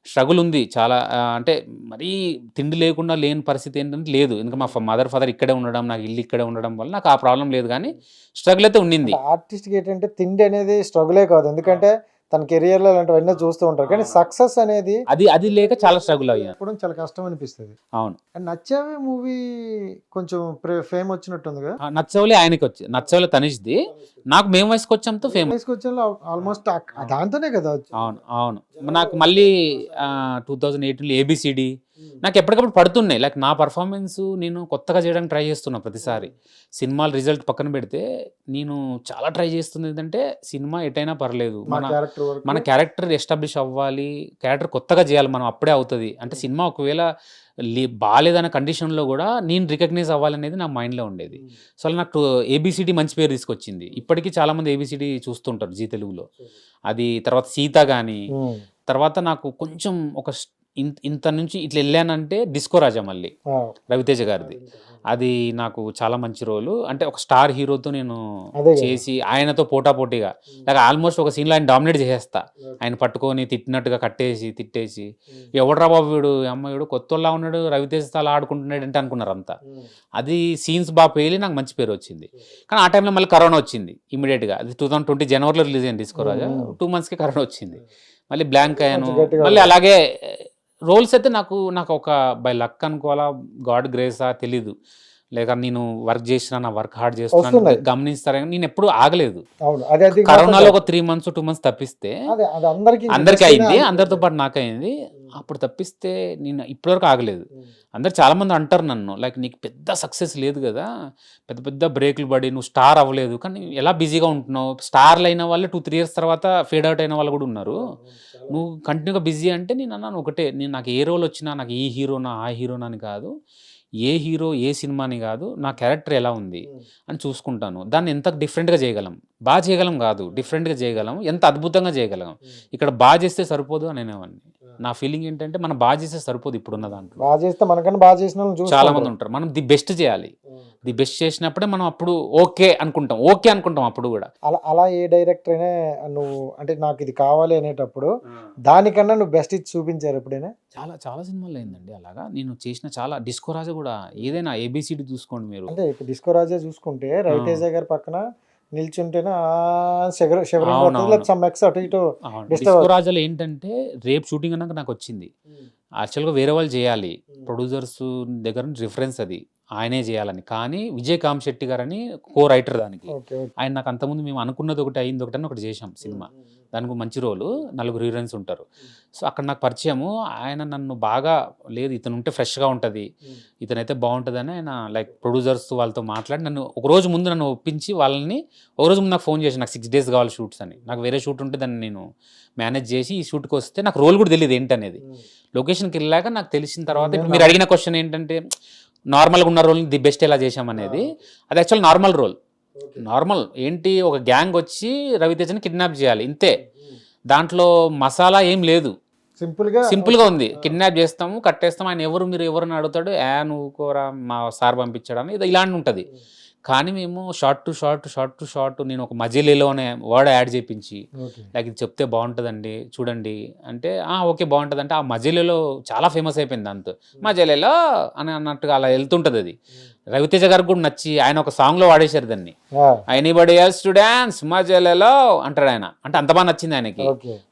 స్ట్రగుల్ ఉంది చాలా. అంటే మరీ తిండి లేకుండా లేని పరిస్థితి ఏంటంటే లేదు, ఎందుకంటే మా మదర్ ఫాదర్ ఇక్కడే ఉండడం, నాకు ఇల్లు ఇక్కడే ఉండడం వల్ల నాకు ఆ ప్రాబ్లం లేదు, కానీ స్ట్రగుల్ అయితే ఉండింది.
ఆర్టిస్ట్కి ఏంటంటే తిండి అనేది స్ట్రగులే కాదు, ఎందుకంటే తన కెరియర్లో అలాంటివన్నీ చూస్తూ ఉంటారు. కానీ సక్సెస్ అనేది
అది లేక చాలా స్ట్రగుల్ అయ్యాను.
ఇప్పుడు చాలా కష్టం అనిపిస్తుంది.
అవును.
అండ్ నచ్చావే మూవీ కొంచెం ఫేమ్ వచ్చినట్టుందిగా.
నచ్చవలే ఆయనకి వచ్చి, నచ్చవలే తనిష్ది. నాకు మేము వయసుకు వచ్చాంతో ఫేమస్
ఆల్మోస్ట్ దాంతోనే కదా.
అవును. నాకు మళ్ళీ 2018లో ABCD నాకు ఎప్పటికప్పుడు పడుతున్నాయి. లైక్ నా పర్ఫార్మెన్స్ నేను కొత్తగా చేయడానికి ట్రై చేస్తున్నా ప్రతిసారి. సినిమాల రిజల్ట్ పక్కన పెడితే నేను చాలా ట్రై చేస్తుంది ఏంటంటే సినిమా ఎటైనా పర్లేదు, మన క్యారెక్టర్ ఎస్టాబ్లిష్ అవ్వాలి, క్యారెక్టర్ కొత్తగా చేయాలి మనం, అప్పుడే అవుతుంది. అంటే సినిమా ఒకవేళ బాగాలేదన్న కండిషన్లో కూడా నేను రికగ్నైజ్ అవ్వాలనేది నా మైండ్లో ఉండేది. సో నాకు ABCD మంచి పేరు తీసుకొచ్చింది. ఇప్పటికీ చాలామంది ABCD చూస్తుంటారు జీ తెలుగులో. అది తర్వాత సీత కానీ, తర్వాత నాకు కొంచెం ఒక ఇంత నుంచి ఇట్లా వెళ్ళానంటే డిస్కో రాజా మళ్ళీ రవితేజ గారిది. అది నాకు చాలా మంచి రోలు. అంటే ఒక స్టార్ హీరోతో నేను చేసి ఆయనతో పోటాపోటీగా నాకు ఆల్మోస్ట్ ఒక సీన్లో ఆయన డామినేట్ చేసేస్తా. ఆయన పట్టుకొని తిట్టినట్టుగా తిట్టేసి ఎవడ్రా బాబు వీడు, అమ్మాయిడు కొత్తలా ఉన్నాడు, రవితేజతో అలా ఆడుకుంటున్నాడు అంటే అనుకున్నారు అంతా. అది సీన్స్ బాగా పేలి నాకు మంచి పేరు వచ్చింది. కానీ ఆ టైంలో మళ్ళీ కరోనా వచ్చింది ఇమీడియట్గా. అది 2020 జనవరిలో రిలీజ్ అయింది డిస్కో రాజా. 2 monthsకి కరోనా వచ్చింది, మళ్ళీ బ్లాంక్ అయ్యాను. మళ్ళీ అలాగే రోల్స్ అయితే నాకు ఒక బై లక్ అనుకోవాలా, గాడ్ గ్రేసా తెలీదు, లేక నేను వర్క్ చేసినా నా వర్క్ హార్డ్ చేస్తున్నాను గమనిస్తారా, నేను ఎప్పుడు ఆగలేదు. కరోనాలో ఒక 3 months 2 months తప్పిస్తే అందరికీ అయింది, అందరితో పాటు నాకు అయింది. అప్పుడు తప్పిస్తే నేను ఇప్పటివరకు ఆగలేదు. అందరు చాలామంది అంటారు నన్ను, లైక్ నీకు పెద్ద సక్సెస్ లేదు కదా, పెద్ద బ్రేక్లు పడి నువ్వు స్టార్ అవ్వలేదు, కానీ ఎలా బిజీగా ఉంటున్నావు. స్టార్లు అయిన వాళ్ళు 2-3 years తర్వాత ఫేడ్ అవుట్ అయిన వాళ్ళు కూడా ఉన్నారు. నువ్వు కంటిన్యూగా బిజీ అంటే నేను అన్నాను ఒకటే, నాకు ఏ రోల్ వచ్చినా నాకు ఈ హీరోనా ఆ హీరోనా అని కాదు, ఏ హీరో ఏ సినిమాని కాదు, నా క్యారెక్టర్ ఎలా ఉంది అని చూసుకుంటాను. దాన్ని ఎంత డిఫరెంట్గా చేయగలం, బాగా చేయగలం కాదు డిఫరెంట్గా చేయగలం, ఎంత అద్భుతంగా చేయగలం. ఇక్కడ బాగా చేస్తే సరిపోదు అని అనేవాడిని. నా ఫీలింగ్ ఏంటంటే మనం బాగా చేస్తే సరిపోదు, ఇప్పుడున్న దాంట్లో
బాగా చేస్తే మనకన్నా బాగా చేసిన
చాలా మంది ఉంటారు. మనం ది బెస్ట్ చేయాలి, ది బెస్ట్ చేసినప్పుడే మనం అప్పుడు ఓకే అనుకుంటాం అప్పుడు కూడా.
అలా ఏ డైరెక్టర్ అయినా నువ్వు అంటే నాకు ఇది కావాలి అనేటప్పుడు దానికన్నా నువ్వు బెస్ట్ ఇచ్చి చూపించారు ఎప్పుడైనా?
చాలా సినిమాలు అయిందండి అలాగా. నేను చేసిన చాలా డిస్కో రాజా కూడా, ఏదైనా ABCD చూసుకోండి మీరు.
అంటే ఇప్పుడు డిస్కో రాజా చూసుకుంటే రవితేజ గారి పక్కన నిల్చుంటేనే
అవునవును.
సమ్ ఎక్స్ అటు ఇటు
అవును.
Disturb
డిస్కో రాజాలో ఏంటంటే రేపు షూటింగ్ అన్నాక నాకు వచ్చింది. యాక్చువల్గా వేరే వాళ్ళు చేయాలి, ప్రొడ్యూసర్స్ దగ్గర నుంచి రిఫరెన్స్ అది ఆయనే చేయాలని. కానీ విజయ్ కామశెట్టి గారని కో రైటర్ దానికి.
ఓకే ఓకే
ఆయన నాకు అంతకుముందు మేము అనుకున్నది ఒకటి అయింది ఒకటి అని ఒకటి చేసాం సినిమా. దానికి మంచి రోలు, 4 హీరోయిన్స్ ఉంటారు. సో అక్కడ నాకు పరిచయము. ఆయన నన్ను బాగా లేదు ఇతను ఉంటే ఫ్రెష్గా ఉంటుంది, ఇతనైతే బాగుంటుందని ఆయన లైక్ ప్రొడ్యూసర్స్ వాళ్ళతో మాట్లాడి నన్ను ఒకరోజు ముందు నన్ను ఒప్పించి వాళ్ళని ఒకరోజు ముందు నాకు ఫోన్ చేసి నాకు 6 days కావాలి షూట్స్ అని. నాకు వేరే షూట్ ఉంటే దాన్ని నేను మేనేజ్ చేసి ఈ షూట్కి వస్తే నాకు రోల్ కూడా తెలియదు ఏంటనేది. లొకేషన్కి వెళ్ళాక నాకు తెలిసిన తర్వాత ఇప్పుడు మీరు అడిగిన క్వశ్చన్ ఏంటంటే నార్మల్గా ఉన్న రోల్ని ది బెస్ట్ ఎలా చేశామనేది. అది యాక్చువల్ నార్మల్ రోల్. నార్మల్ ఏంటి, ఒక గ్యాంగ్ వచ్చి రవితేజని కిడ్నాప్ చేయాలి ఇంతే. దాంట్లో మసాలా ఏం లేదు, సింపుల్గా ఉంది. కిడ్నాప్ చేస్తాము, కట్టేస్తాము, ఆయన ఎవరు మీరు ఎవరిని అడుగుతాడు, నువ్వు కోరా మా సార్ పంపించాడని ఇది ఇలాంటి ఉంటుంది. కానీ మేము షార్ట్ టు షార్ట్ నేను ఒక మజిలీలో అనే వర్డ్ యాడ్ చేయించి లైక్ ఇది చెప్తే బాగుంటుందండి చూడండి అంటే ఓకే బాగుంటుంది అంటే ఆ మజిలీలో చాలా ఫేమస్ అయిపోయింది. దాంతో మజిలీలో అని అన్నట్టుగా అలా వెళ్తుంటుంది. అది రవితేజ గారికి కూడా నచ్చి ఆయన ఒక సాంగ్లో వాడేశారు దాన్ని. ఎనీబడి ఎల్స్ టు డాన్స్ మజిలీలో అంటాడు ఆయన. అంటే అంత బాగా నచ్చింది ఆయనకి.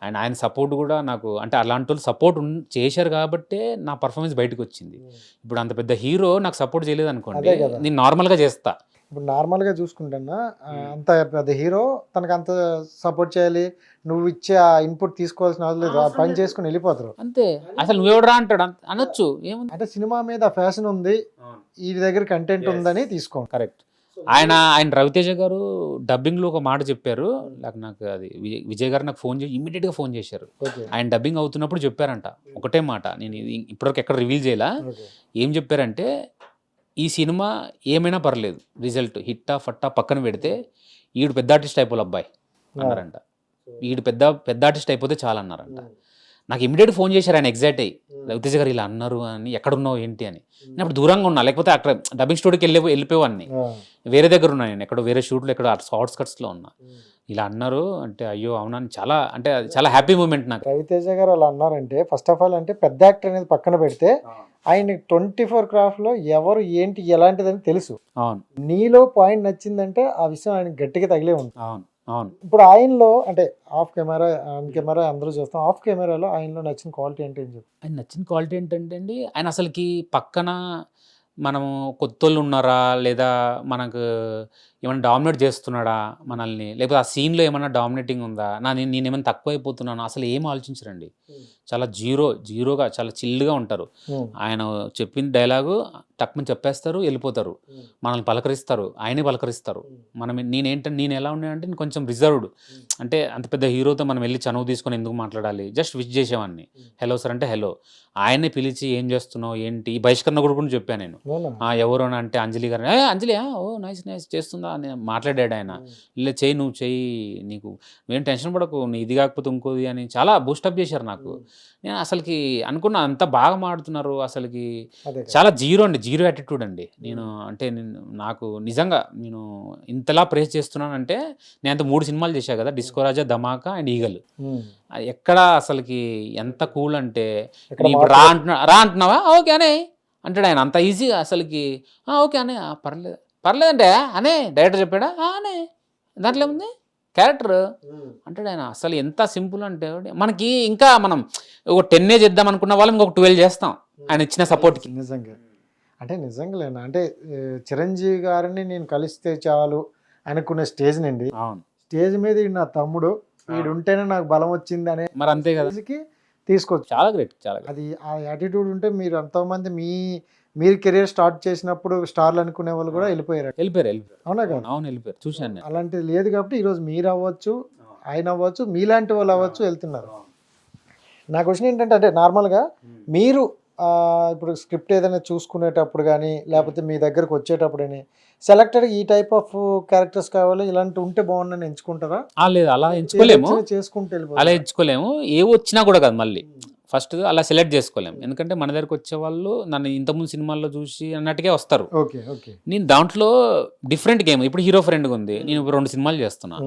ఆయన సపోర్ట్ కూడా నాకు అంటే అలాంటి వాళ్ళు సపోర్ట్ చేశారు కాబట్టే నా పర్ఫార్మెన్స్ బయటకు వచ్చింది. ఇప్పుడు అంత పెద్ద హీరో నాకు సపోర్ట్ చేయలేదు అనుకోండి, నేను నార్మల్గా చేస్తా.
ఇప్పుడు నార్మల్గా చూసుకుంటున్నా అంత పెద్ద హీరో తనకు అంత సపోర్ట్ చేయాలి, నువ్వు ఇచ్చే ఆ ఇన్పుట్ తీసుకోవాల్సిన అవసరం లేదు, ఆ పని చేసుకుని వెళ్ళిపోతారు
అంతే. అసలు నువ్వెవడరా అంటాడు అనొచ్చు, ఏముంది
అంటే సినిమా మీద ఫ్యాషన్ ఉంది, ఈ దగ్గర కంటెంట్ ఉందని తీసుకోండి.
కరెక్ట్. ఆయన రవితేజ గారు డబ్బింగ్లో ఒక మాట చెప్పారు నాకు అది విజయ్ గారు నాకు ఫోన్ చేసి ఇమ్మీడియట్గా ఫోన్ చేశారు. ఆయన డబ్బింగ్ అవుతున్నప్పుడు చెప్పారంట ఒకటే మాట, నేను ఇప్పటివరకు ఎక్కడ రివీల్ చేయలా. ఏం చెప్పారంటే ఈ సినిమా ఏమైనా పర్లేదు, రిజల్ట్ హిట్టా ఫట్టా పక్కన పెడితే ఈడు పెద్ద ఆర్టిస్ట్ అయిపోలే అబ్బాయి అన్నారంట. ఈడు పెద్ద ఆర్టిస్ట్ అయిపోతే చాలా అన్నారంట. నాకు ఇమీడియట్ ఫోన్ చేశారు ఆయన ఎగ్జైట్ అయ్యి, రవితేజ గారు ఇలా అన్నారు అని, ఎక్కడున్నావు ఏంటి అని. నేను అప్పుడు దూరంగా ఉన్నా, లేకపోతే అక్కడ డబ్బింగ్ స్టూడియోకి వెళ్ళిపోయాన్ని, వేరే దగ్గర ఉన్నా నేను, ఎక్కడో వేరే షూట్లో ఎక్కడో అవుట్స్కట్స్లో ఉన్నా. ఇలా అన్నారు అంటే అయ్యో అవునా చాలా అంటే అది చాలా హ్యాపీ మూమెంట్ నాకు.
రవితేజ గారు అలా అన్నారంటే ఫస్ట్ ఆఫ్ ఆల్ అంటే పెద్ద యాక్టర్ అనేది పక్కన పెడితే ఆయన 24 క్రాఫ్ట్లో ఎవరు ఏంటి ఎలాంటిదని తెలుసు.
అవును,
నీలో పాయింట్ నచ్చిందంటే ఆ విషయం ఆయన గట్టిగా తగిలే ఉంది.
అవును అవును.
ఇప్పుడు ఆయనలో అంటే ఆఫ్ కెమెరా ఆన్ కెమెరా అందరూ చూస్తాం, ఆఫ్ కెమెరాలో ఆయనలో నచ్చిన క్వాలిటీ అంటే ఏం చెప్పి?
ఆయన నచ్చిన క్వాలిటీ ఏంటంటే అండి, ఆయన అసలుకి పక్కన మనము కొత్తోళ్ళు ఉన్నారా లేదా మనకు ఏమైనా డామినేట్ చేస్తున్నాడా మనల్ని, లేకపోతే ఆ సీన్లో ఏమైనా డామినేటింగ్ ఉందా, నేనేమైనా తక్కువ అయిపోతున్నాను అసలు ఏం ఆలోచించరండి. చాలా జీరోగా చాలా చిల్లుగా ఉంటారు. ఆయన చెప్పిన డైలాగు టక్మని చెప్పేస్తారు, వెళ్ళిపోతారు, మనల్ని పలకరిస్తారు, ఆయనే పలకరిస్తారు. నేను ఎలా ఉన్నానంటే నేను కొంచెం రిజర్వ్డ్. అంటే అంత పెద్ద హీరోతో మనం వెళ్ళి చనువు తీసుకొని ఎందుకు మాట్లాడాలి, జస్ట్ విష్ చేసేవాడిని. హలో సార్ అంటే హలో, ఆయనే పిలిచి ఏం చేస్తున్నావు ఏంటి, ఈ బహిష్కరణ కూడా చెప్పాను నేను. ఎవరు అని అంటే అంజలి గారు, అంజలి ఓ నైస్ చేస్తుందా అని మాట్లాడాడు ఆయన. ఇలా చెయ్యి, నువ్వు చెయ్యి, నీకు నువ్వేం టెన్షన్ పడకు, నీ ఇది కాకపోతే ఇంకోది అని చాలా బూస్టప్ చేశారు నాకు. నేను అసలుకి అనుకున్నా అంత బాగా మాడుతున్నారు, అసలుకి చాలా జీరో యాటిట్యూడ్ అండి. నాకు నిజంగా నేను ఇంతలా ప్రేస్ చేస్తున్నానంటే నేను అంత 3 సినిమాలు చేశా కదా, disco Raja, Dhamaka and eagle. ఎక్కడ అసలుకి ఎంత కూల్ అంటే రా అంటున్నావా ఓకే అనే అంటాడు ఆయన, అంత ఈజీగా అసలుకి ఓకే అనే పర్లేదంటే అనే డైరెక్టర్ చెప్పాడా అనే దాంట్లో ఏముంది క్యారెక్టర్ అంటాడు ఆయన. అసలు ఎంత సింపుల్ అంటే మనకి ఇంకా మనం ఒక 10 చేద్దాం అనుకున్న వాళ్ళం ఇంకొక 12 చేస్తాం ఆయన ఇచ్చిన సపోర్ట్కి.
నిజంగా అంటే చిరంజీవి గారిని నేను కలిస్తే చాలు అనుకునే స్టేజ్ నుండి స్టేజ్ మీద నా తమ్ముడు వీడు ఉంటేనే నాకు బలం వచ్చింది అనే
మరి అంతే కదా
తీసుకోవచ్చు.
చాలా గ్రేట్.
అది ఆ యాటిట్యూడ్ ఉంటే మీరు ఎంతోమంది మీరు కెరీర్ స్టార్ట్ చేసినప్పుడు స్టార్లు అనుకునే వాళ్ళు కూడా వెళ్ళిపోయారు. అవునా కదా?
అవును వెళ్ళిపోయారు, చూశాను.
అలాంటిది లేదు కాబట్టి ఈరోజు మీరు అవ్వచ్చు, ఆయన అవ్వచ్చు, మీలాంటి వాళ్ళు అవ్వచ్చు వెళ్తున్నారు. నా క్వశ్చన్ ఏంటంటే అంటే నార్మల్గా మీరు ఇప్పుడు స్క్రిప్ట్ ఏదైనా చూసుకునేటప్పుడు కానీ లేకపోతే మీ దగ్గరకు వచ్చేటప్పుడు కానీ సెలెక్టెడ్ ఈ టైప్ ఆఫ్ క్యారెక్టర్స్ కావాలి ఇలాంటి ఉంటే బాగుందని ఎంచుకుంటారా?
లేదు అలా ఎంచుకోలేము,
చేసుకుంటే
అలా ఎంచుకోలేము. ఏ వచ్చినా కూడా కాదు, మళ్ళీ ఫస్ట్ అలా సెలెక్ట్ చేసుకోలేము. ఎందుకంటే మన దగ్గరకు వచ్చే వాళ్ళు నన్ను ఇంతకుముందు సినిమాల్లో చూసి అన్నట్టుగా వస్తారు. నేను దాంట్లో డిఫరెంట్ గేమ్. ఇప్పుడు హీరో ఫ్రెండ్గా ఉంది, నేను 2 సినిమాలు చేస్తున్నా,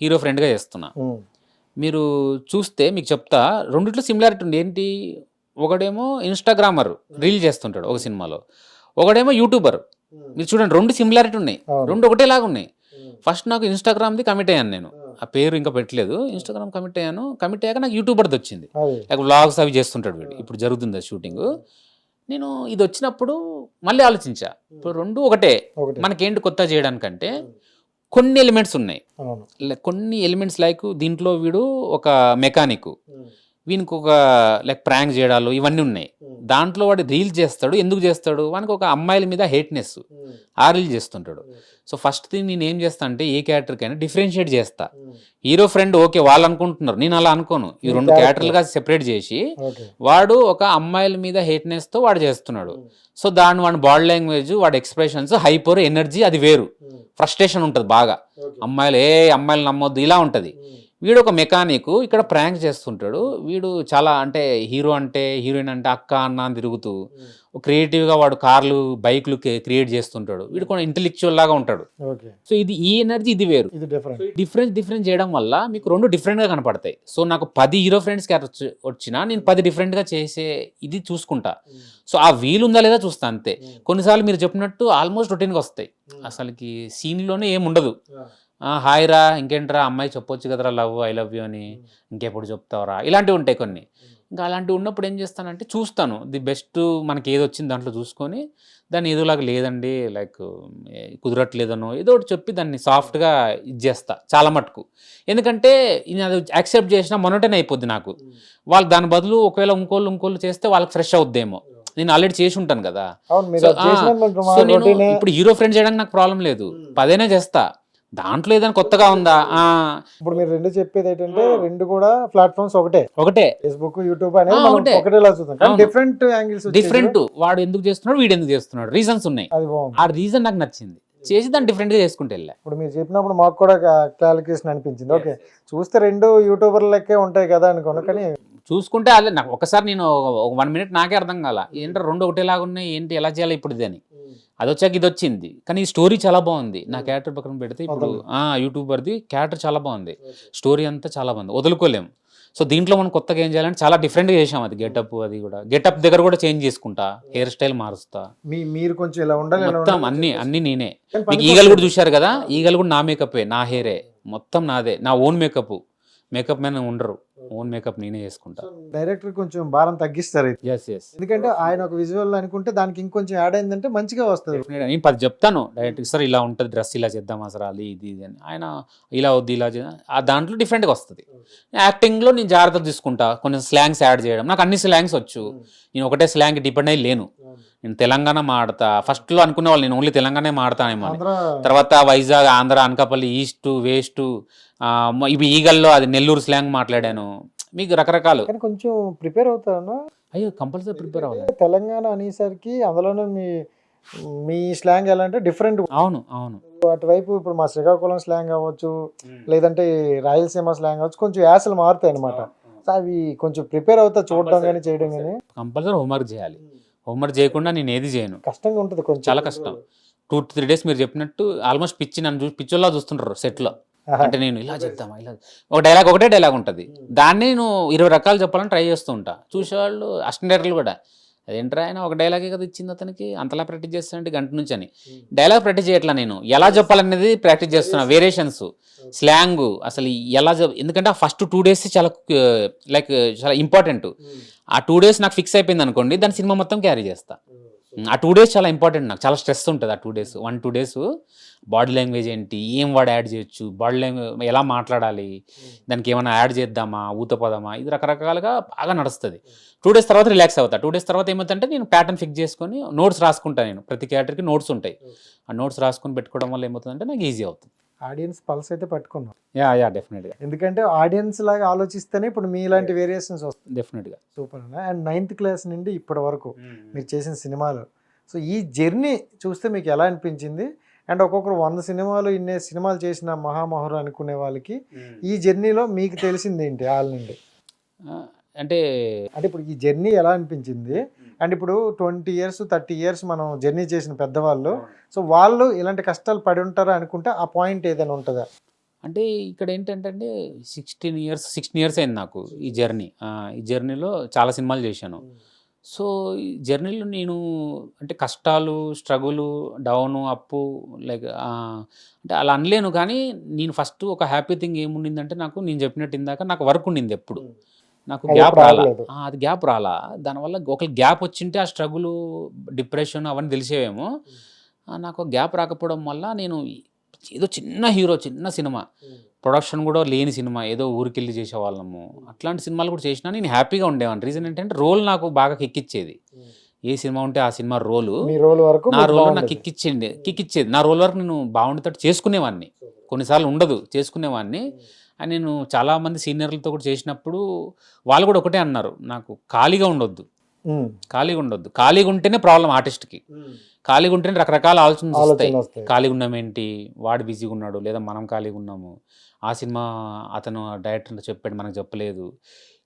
హీరో ఫ్రెండ్గా చేస్తున్నా. మీరు చూస్తే మీకు చెప్తా, రెండిట్లో సిమిలారిటీ ఉంది. ఏంటి, ఒకడేమో ఇన్స్టాగ్రామర్ రీల్ చేస్తుంటాడు ఒక సినిమాలో, ఒకడేమో యూట్యూబర్. మీరు చూడండి 2 సిమిలారిటీ ఉన్నాయి, 2 ఒకటేలాగా ఉన్నాయి. ఫస్ట్ నాకు ఇన్స్టాగ్రామ్ది కమిట్ అయ్యాను నేను, ఆ పేరు ఇంకా పెట్టలేదు, ఇన్స్టాగ్రామ్ కమిట్ అయ్యాక నాకు యూట్యూబర్ది వచ్చింది,
అదే
లైక్ వ్లాగ్స్ అవి చేస్తుంటాడు వీడు, ఇప్పుడు జరుగుతుంది షూటింగ్. నేను ఇది వచ్చినప్పుడు మళ్ళీ ఆలోచించా, ఇప్పుడు రెండు ఒకటే,
ఒకటి
మనకేంటి కొత్త చేయడానికంటే కొన్ని ఎలిమెంట్స్ ఉన్నాయి,
అవును.
కొన్ని ఎలిమెంట్స్ లైక్ దీంట్లో వీడు ఒక మెకానిక్, వీనికి ఒక లైక్ ప్రాంక్ చేయడాలు ఇవన్నీ ఉన్నాయి. దాంట్లో వాడు రీల్ చేస్తాడు, ఎందుకు చేస్తాడు, వానికి ఒక అమ్మాయిల మీద హేట్నెస్, ఆ రీల్ చేస్తుంటాడు. సో ఫస్ట్ థింగ్ నేను ఏం చేస్తా అంటే ఏ క్యారెక్టర్కైనా డిఫరెన్షియేట్ చేస్తా. హీరో ఫ్రెండ్ ఓకే వాళ్ళు అనుకుంటున్నారు, నేను అలా అనుకోను, ఈ రెండు క్యారెక్టర్లుగా సెపరేట్ చేసి
ఓకే
వాడు ఒక అమ్మాయిల మీద హేట్నెస్తో వాడు చేస్తున్నాడు. సో దాని వాడి బాడీ లాంగ్వేజ్, వాడి ఎక్స్ప్రెషన్స్, హైపర్ ఎనర్జీ అది వేరు, ఫ్రస్ట్రేషన్ ఉంటుంది బాగా, అమ్మాయిలు నమ్మొద్దు ఇలా ఉంటుంది. వీడు ఒక మెకానిక్, ఇక్కడ ప్రాంక్ చేస్తుంటాడు. వీడు చాలా అంటే హీరో అంటే హీరోయిన్ అంటే అక్క అన్న అని తిరుగుతూ క్రియేటివ్గా వాడు కార్లు బైక్లు క్రియేట్ చేస్తుంటాడు. వీడు కొంచెం ఇంటెలెక్చువల్ లాగా ఉంటాడు.
ఓకే
సో ఇది ఈ ఎనర్జీ ఇది వేరు,
ఇది డిఫరెంట్.
డిఫరెన్స్ చేయడం వల్ల మీకు రెండు డిఫరెంట్గా కనపడతాయి. సో నాకు 10 హీరో ఫ్రెండ్స్ క్యారెక్టర్ వచ్చినా నేను 10 డిఫరెంట్గా చేసే ఇది చూసుకుంటా. సో ఆ వీలు ఉందా లేదా చూస్తా అంతే. కొన్నిసార్లు మీరు చెప్పినట్టు ఆల్మోస్ట్ రొటీన్గా వస్తాయి, అసలుకి సీన్లోనే ఏముండదు. హాయ్ రా, ఇంకేంట్రా అమ్మాయి చెప్పొచ్చు కదరా లవ్ ఐ లవ్ యూ అని, ఇంకెప్పుడు చెప్తావరా, ఇలాంటివి ఉంటాయి కొన్ని. ఇంకా అలాంటివి ఉన్నప్పుడు ఏం చేస్తానంటే చూస్తాను, ది బెస్ట్ మనకి ఏది వచ్చింది దాంట్లో చూసుకొని దాన్ని ఏదోలాగా లేదండి లైక్ కుదరట్లేదనో ఏదో ఒకటి చెప్పి దాన్ని సాఫ్ట్గా ఇది చేస్తా చాలా మటుకు. ఎందుకంటే నేను అది యాక్సెప్ట్ చేసినా మొన్నటనే అయిపోద్ది నాకు. వాళ్ళు దాని బదులు ఒకవేళ ఇంకోళ్ళు చేస్తే వాళ్ళకి ఫ్రెష్ అవుద్దేమో, నేను ఆల్రెడీ చేసి ఉంటాను కదా.
అవును, మీరు
సో
అది చేసినప్పుడు మా
సో నేను
routine-
ఇప్పుడు హీరో ఫ్రెండ్ చేయడానికి నాకు ప్రాబ్లం లేదు, 10 చేస్తా. దాంట్లో ఏదైనా కొత్తగా ఉందా,
ఇప్పుడు మీరు రెండు చెప్పేది ఏంటంటే రెండు కూడా ప్లాట్ఫామ్స్ ఒకటే,
ఒకటే
ఫేస్బుక్ యూట్యూబ్ అనేది మనం
ఒకటే.
ఒకటేలా చూద్దాం, కానీ
అవును.
డిఫరెంట్ యాంగిల్స్
డిఫరెంట్, వాడు ఎందుకు చేస్తున్నాడు వీడు ఎందుకు చేస్తున్నాడు, రీజన్స్ ఉన్నాయి.
అది బాగుంది.
ఆ రీజన్ నాకు నచ్చింది, చేసి దాన్ని డిఫరెంట్గా చేసుకుంటే వెళ్ళా.
ఇప్పుడు మీరు చెప్పినప్పుడు మాకు కూడా క్లారిఫికేషన్ అనిపించింది. ఓకే చూస్తే రెండు యూట్యూబర్ లెక్కే ఉంటాయి కదా అనుకోను, కానీ
చూసుకుంటే అదే నాకు ఒకసారి నేను ఒక 1 minute నాకే అర్థం కాల, ఏంటంటే రెండు ఒకటేలాగా ఉన్నాయి, ఏంటి ఎలా చేయాలి ఇప్పుడు ఇది అని. అది వచ్చాక ఇది వచ్చింది, కానీ ఈ స్టోరీ చాలా బాగుంది. నా క్యారెక్టర్ పక్కన పెడితే ఇప్పుడు యూట్యూబర్ది క్యారెక్టర్ చాలా బాగుంది, స్టోరీ అంతా చాలా బాగుంది, వదులుకోలేము. సో దీంట్లో మనం కొత్తగా ఏం చేయాలంటే చాలా డిఫరెంట్గా చేసాం. అది గెటప్, అది కూడా గెటప్ దగ్గర కూడా చేంజ్ చేసుకుంటా, హెయిర్ స్టైల్ మారుస్తా,
మీరు కొంచెం ఇలా ఉండాలి, ఇలా
మొత్తం
ఉండాలి.
అన్ని నేనే.
కానీ
మీకు ఈగలు కూడా చూశారు కదా, ఈగలు కూడా నా మేకప్, నా హెయిరే మొత్తం నాదే, నా ఓన్ మేకప్ మ్యాన్ ఉండరు, ఓన్ మేకప్ నేనే చేసుకుంటా.
డైరెక్టర్ కొంచెం భారం తగ్గిస్తారు ఇది.
ఎస్
ఎందుకంటే ఆయన ఒక విజువల్ అనుకుంటే దానికి ఇంకొంచెం యాడ్ అయిందంటే మంచిగా వస్తుంది.
నేను 10 చెప్తాను డైరెక్ట్, సార్ ఇలా ఉంటుంది డ్రెస్, ఇలా చేద్దాం అసలు అది ఇది అని. ఆయన ఇలా వద్దు ఇలా ఆ దాంట్లో డిఫరెంట్గా వస్తుంది. యాక్టింగ్లో నేను జాగ్రత్త తీసుకుంటా, కొన్ని స్లాంగ్స్ యాడ్ చేయడం, నాకు అన్ని స్లాంగ్స్ వచ్చు, నేను ఒకటే స్లాంగ్ డిపెండ్ అయ్యి లేను. నేను తెలంగాణ మాడతా, ఫస్ట్లో అనుకునే వాళ్ళు నేను ఓన్లీ తెలంగాణ మాడతానేమో అని. తర్వాత వైజాగ్, ఆంధ్ర, అనకాపల్లి, ఈస్ట్ వెస్ట్, ఇవి ఈగల్లో అది నెల్లూరు స్లాంగ్ మాట్లాడాను. మీకు రకరకాలు,
కానీ కొంచెం ప్రిపేర్ అవుతాను.
అయ్యో కంపల్సరీ ప్రిపేర్ అవ్వాలి.
తెలంగాణ అనేసరికి అందులోనే మీ స్లాంగ్ ఎలా అంటే డిఫరెంట్.
అవును
అటువైపు ఇప్పుడు మా శ్రీకాకుళం స్లాంగ్ అవ్వచ్చు, లేదంటే రాయలసీమ స్లాంగ్ అవ్వచ్చు, కొంచెం యాసలు మారుతాయి అనమాట. అవి కొంచెం ప్రిపేర్ అవుతా చూడడం కానీ చేయడం కానీ.
కంపల్సరీ హోంవర్క్ చేయాలి, హోంవర్క్ చేయకుండా నేను ఏది చేయను,
కష్టంగా ఉంటుంది కొంచెం,
చాలా కష్టం. 2-3 days మీరు చెప్పినట్టు ఆల్మోస్ట్ నన్ను చూసి పిచ్చోళ్ళ చూస్తుంటారు సెట్లో. అంటే నేను ఇలా చెప్తామా, ఇలా ఒకటే డైలాగ్ ఉంటుంది, దాన్ని నేను 20 రకాలు చెప్పాలని ట్రై చేస్తూ ఉంటా. చూసేవాళ్ళు అసిస్టెంట్ కూడా అదేంట్రా ఆయన ఒక డైలాగే కదా ఇచ్చింది అతనికి, అంతలా ప్రాక్టీస్ చేస్తానంటే గంట నుంచి అని. డైలాగ్ ప్రాక్టీస్ చేయట్లా, నేను ఎలా చెప్పాలనేది ప్రాక్టీస్ చేస్తున్నా, వేరియేషన్స్, స్లాంగ్ అసలు ఎలా ఎందుకంటే ఆ ఫస్ట్ 2 days చాలా లైక్ చాలా ఇంపార్టెంట్. ఆ 2 days నాకు ఫిక్స్ అయిపోయింది అనుకోండి, దాని సినిమా మొత్తం క్యారీ చేస్తా. ఆ 2 days చాలా ఇంపార్టెంట్, నాకు చాలా స్ట్రెస్ ఉంటుంది ఆ 2 days. 1-2 days బాడీ లాంగ్వేజ్ ఏంటి, ఏం వర్డ్ యాడ్ చేయొచ్చు, బాడీ లాంగ్వేజ్ ఎలా మాట్లాడాలి, దానికి ఏమైనా యాడ్ చేద్దామా, ఊతపదమా, ఇది రకరకాలుగా బాగా నడుస్తుంది. 2 days తర్వాత రిలాక్స్ అవుతా. 2 days తర్వాత ఏమవుతుందంటే నేను ప్యాటర్న్ ఫిక్స్ చేసుకొని నోట్స్ రాసుకుంటాను. నేను ప్రతి క్యారెక్టర్కి నోట్స్ ఉంటాయి, ఆ నోట్స్ రాసుకొని పెట్టుకోవడం వల్ల ఏమవుతుందంటే నాకు ఈజీ అవుతుంది.
ఆడియన్స్ పల్స్ అయితే పట్టుకున్నాం.
యా డెఫినెట్గా,
ఎందుకంటే ఆడియన్స్ లాగా ఆలోచిస్తేనే ఇప్పుడు మీ ఇలాంటి వేరియేషన్స్ వస్తాయి.
డెఫినెట్గా.
సూపర్ అన్న. అండ్ 9th క్లాస్ నుండి ఇప్పటి వరకు మీరు చేసిన సినిమాలు, సో ఈ జర్నీ చూస్తే మీకు ఎలా అనిపించింది? అండ్ ఒక్కొక్కరు 100 సినిమాలు ఇన్ని సినిమాలు చేసిన మహామహురు అనుకునే వాళ్ళకి ఈ జర్నీలో మీకు తెలిసింది ఏంటి వాళ్ళ నుండి?
అంటే
ఇప్పుడు ఈ జర్నీ ఎలా అనిపించింది? అండ్ ఇప్పుడు 20 years 30 years మనం జర్నీ చేసిన పెద్దవాళ్ళు, సో వాళ్ళు ఇలాంటి కష్టాలు పడి ఉంటారా అనుకుంటే ఆ పాయింట్ ఏదైనా ఉంటుందా?
అంటే ఇక్కడ ఏంటంటే 16 years అయింది నాకు ఈ జర్నీ. ఈ జర్నీలో చాలా సినిమాలు చేశాను. సో ఈ జర్నీలో నేను అంటే కష్టాలు, స్ట్రగులు, డౌను, అప్పు లైక్ అంటే అలా అనలేను. కానీ నేను ఫస్ట్ ఒక హ్యాపీ థింగ్ ఏముండిందంటే నాకు నేను చెప్పినట్టు ఇందాక నాకు వర్క్ ఉండింది ఎప్పుడు. నాకు
అది
గ్యాప్
ఎప్పుడు
రాలా.
రాలేదు.
అది గ్యాప్ రాలా. దానివల్ల ఒకవేళ గ్యాప్ వచ్చింటే ఆ స్ట్రగులు, డిప్రెషన్ అవన్నీ తెలిసేవేమో. నాకు గ్యాప్ రాకపోవడం వల్ల నేను ఏదో చిన్న హీరో, చిన్న సినిమా, ప్రొడక్షన్ కూడా లేని సినిమా, ఏదో ఊరికెళ్ళి చేసేవాళ్ళము. అట్లాంటి సినిమాలు కూడా చేసినా నేను హ్యాపీగా ఉండేవాడిని. రీజన్ ఏంటంటే రోల్ నాకు బాగా కిక్కిచ్చేది. ఏ సినిమా ఉంటే ఆ సినిమా రోలు
మీ రోల్ వరకు
నా
మీకు
రోల్లో నాకు
బాగుండేది.
కిక్కిచ్చేది. నా రోల్ వరకు నేను బాగుండేటట్టు చేసుకునేవాడిని. కొన్నిసార్లు ఉండదు, చేసుకునేవాడిని. అని నేను చాలామంది సీనియర్లతో కూడా చేసినప్పుడు వాళ్ళు కూడా ఒకటే అన్నారు, నాకు ఖాళీగా ఉండొద్దు,
ఉమ్.
ఖాళీగా ఉండొద్దు. ఖాళీగా ఉంటేనే ప్రాబ్లం ఆర్టిస్ట్కి. ఖాళీగా ఉంటేనే రకరకాల ఆలోచనలు వస్తాయి.
ఆలోచనలు వస్తాయి.
ఖాళీగా ఉన్నామేంటి, వాడు బిజీగా ఉన్నాడు, లేదా మనం ఖాళీగా ఉన్నాము, ఆ సినిమా అతను డైరెక్టర్ చెప్పాడు మనకు చెప్పలేదు.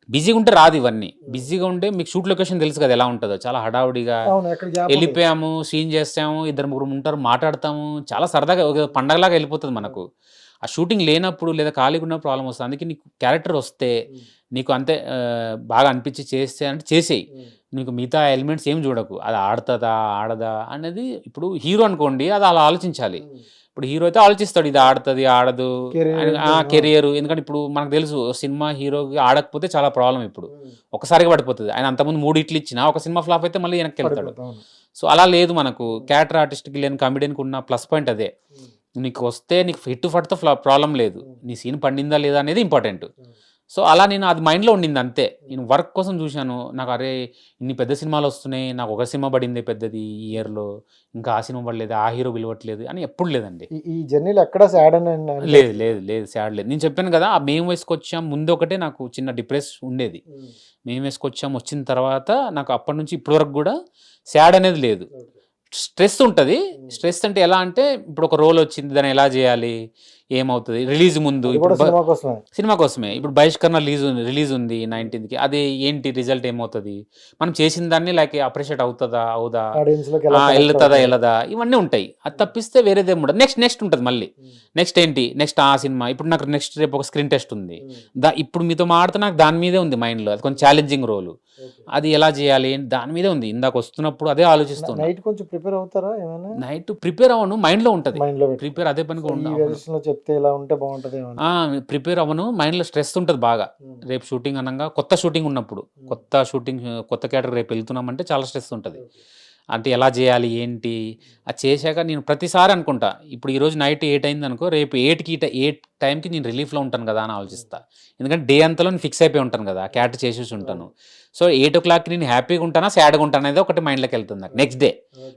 బిజీగా ఉంటే రాదు ఇవన్నీ. బిజీగా ఉంటే మీకు షూట్ లొకేషన్ తెలుసు కదా ఎలా ఉంటుందో, చాలా హడావుడిగా
అవును, ఎక్కడ గ్యాప్ ఉండదు.
వెళ్ళిపోయాము, సీన్ చేస్తాము, ఇద్దరు ముగ్గురు ఉంటారు, మాట్లాడతాము, చాలా సరదాగా ఒక పండగలాగా వెళ్ళిపోతుంది మనకు. ఆ షూటింగ్ లేనప్పుడు లేదా ఖాళీగా ఉన్న ప్రాబ్లం వస్తుంది. అందుకే నీకు క్యారెక్టర్ వస్తే నీకు అంతే బాగా అనిపించి చేస్తే అంటే చేసేయి. నీకు మిగతా ఎలిమెంట్స్ ఏం చూడకు, అది ఆడుతుందా ఆడదా అనేది. ఇప్పుడు హీరో అనుకోండి, అది అలా ఆలోచించాలి. ఇప్పుడు హీరో అయితే ఆలోచిస్తాడు, ఇది ఆడుతుంది ఆడదు, కెరియర్. ఎందుకంటే ఇప్పుడు మనకు తెలుసు సినిమా హీరోకి ఆడకపోతే చాలా ప్రాబ్లం. ఇప్పుడు ఒకసారిగా పడిపోతుంది. ఆయన అంతకుముందు 3 హిట్లు ఇచ్చినా ఒక సినిమా ఫ్లాప్ అయితే మళ్ళీ వెనక్కి వెళ్తాడు.
అవును.
సో అలా లేదు మనకు. క్యారెక్టర్ ఆర్టిస్ట్కి లేని కామెడియన్కి ఉన్న ప్లస్ పాయింట్ అదే. నీకు వస్తే నీకు ఫిట్ ఫట్తో ప్రాబ్లం లేదు, నీ సీన్ పండిందా లేదా అనేది ఇంపార్టెంట్. సో అలా నేను అది మైండ్లో ఉండింది అంతే. నేను వర్క్ కోసం చూశాను. నాకు అరే ఇన్ని పెద్ద సినిమాలు వస్తున్నాయి, నాకు ఒక సినిమా పడింది పెద్దది ఈ ఇయర్లో, ఇంకా ఆ సినిమా పడలేదు, ఆ హీరో పిలవట్లేదు అని ఎప్పుడు లేదండి.
ఈ జర్నీలో ఎక్కడ సాడ్ అని
లేదు లేదు లేదు సాడ్ లేదు. నేను చెప్పాను కదా, ఆ మేము వేసుకొచ్చాం ముందు ఒకటే నాకు చిన్న డిప్రెస్ ఉండేది. మేము వేసుకొచ్చాం వచ్చిన తర్వాత నాకు అప్పటి నుంచి ఇప్పటి వరకు కూడా సాడ్ అనేది లేదు. స్ట్రెస్ ఉంటుంది. స్ట్రెస్ అంటే ఎలా అంటే ఇప్పుడు ఒక రోల్ వచ్చింది, దాన్ని ఎలా చేయాలి, ఏమవుతుంది, రిలీజ్ ముందు ఇప్పుడు సినిమా కోసమే. ఇప్పుడు బహిష్కరణ రిలీజ్ ఉంది 19th. అది ఏంటి రిజల్ట్ ఏమవుతుంది, మనం చేసిన దాన్ని లైక్ అప్రిషియేట్ అవుతుందా అవుదా, వెళ్తుందా వెళ్ళదా, ఇవన్నీ ఉంటాయి. అది తప్పిస్తే వేరేదేం ఉండదు. నెక్స్ట్ ఉంటుంది మళ్ళీ. నెక్స్ట్ ఏంటి, నెక్స్ట్ ఆ సినిమా. ఇప్పుడు నాకు నెక్స్ట్ రేపు ఒక స్క్రీన్ టెస్ట్ ఉంది. ఇప్పుడు మీతో మాడితే నాకు దాని మీదే ఉంది మైండ్లో. అది కొంచెం ఛాలెంజింగ్ రోల్, అది ఎలా చేయాలి దాని మీదే ఉంది. ఇందాక వస్తున్నప్పుడు అదే ఆలోచిస్తున్నాను.
నైట్ కొంచెం ప్రిపేర్ అవుతారా ఏమైనా?
నైట్ ప్రిపేర్ అవ్వను, మైండ్లో ఉంటుంది. ప్రిపేర్ అదే పనికి
చెప్తే ఇలా ఉంటే బాగుంటది.
ప్రిపేర్ అవ్వను, మైండ్లో స్ట్రెస్ ఉంటుంది బాగా. రేపు షూటింగ్ అనగా కొత్త షూటింగ్ ఉన్నప్పుడు, కొత్త క్యారెక్టర్ రేపు వెళ్తున్నామంటే చాలా స్ట్రెస్ ఉంటుంది. అంటే ఎలా చేయాలి ఏంటి, అది చేశాక నేను ప్రతిసారి అనుకుంటా, ఇప్పుడు ఈరోజు నైట్ 8 అయింది అనుకో, రేపు 8 టైంకి నేను రిలీఫ్లో ఉంటాను కదా అని ఆలోచిస్తా. ఎందుకంటే డే అంతలో నేను ఫిక్స్ అయిపోయి ఉంటాను కదా, క్యారెక్టర్ చేసేసి ఉంటాను. సో 8 o'clock నేను హ్యాపీగా ఉంటానా సాడ్గా ఉంటాను అనేది ఒకటి మైండ్లోకి వెళ్తుంది నాకు. నెక్స్ట్ డే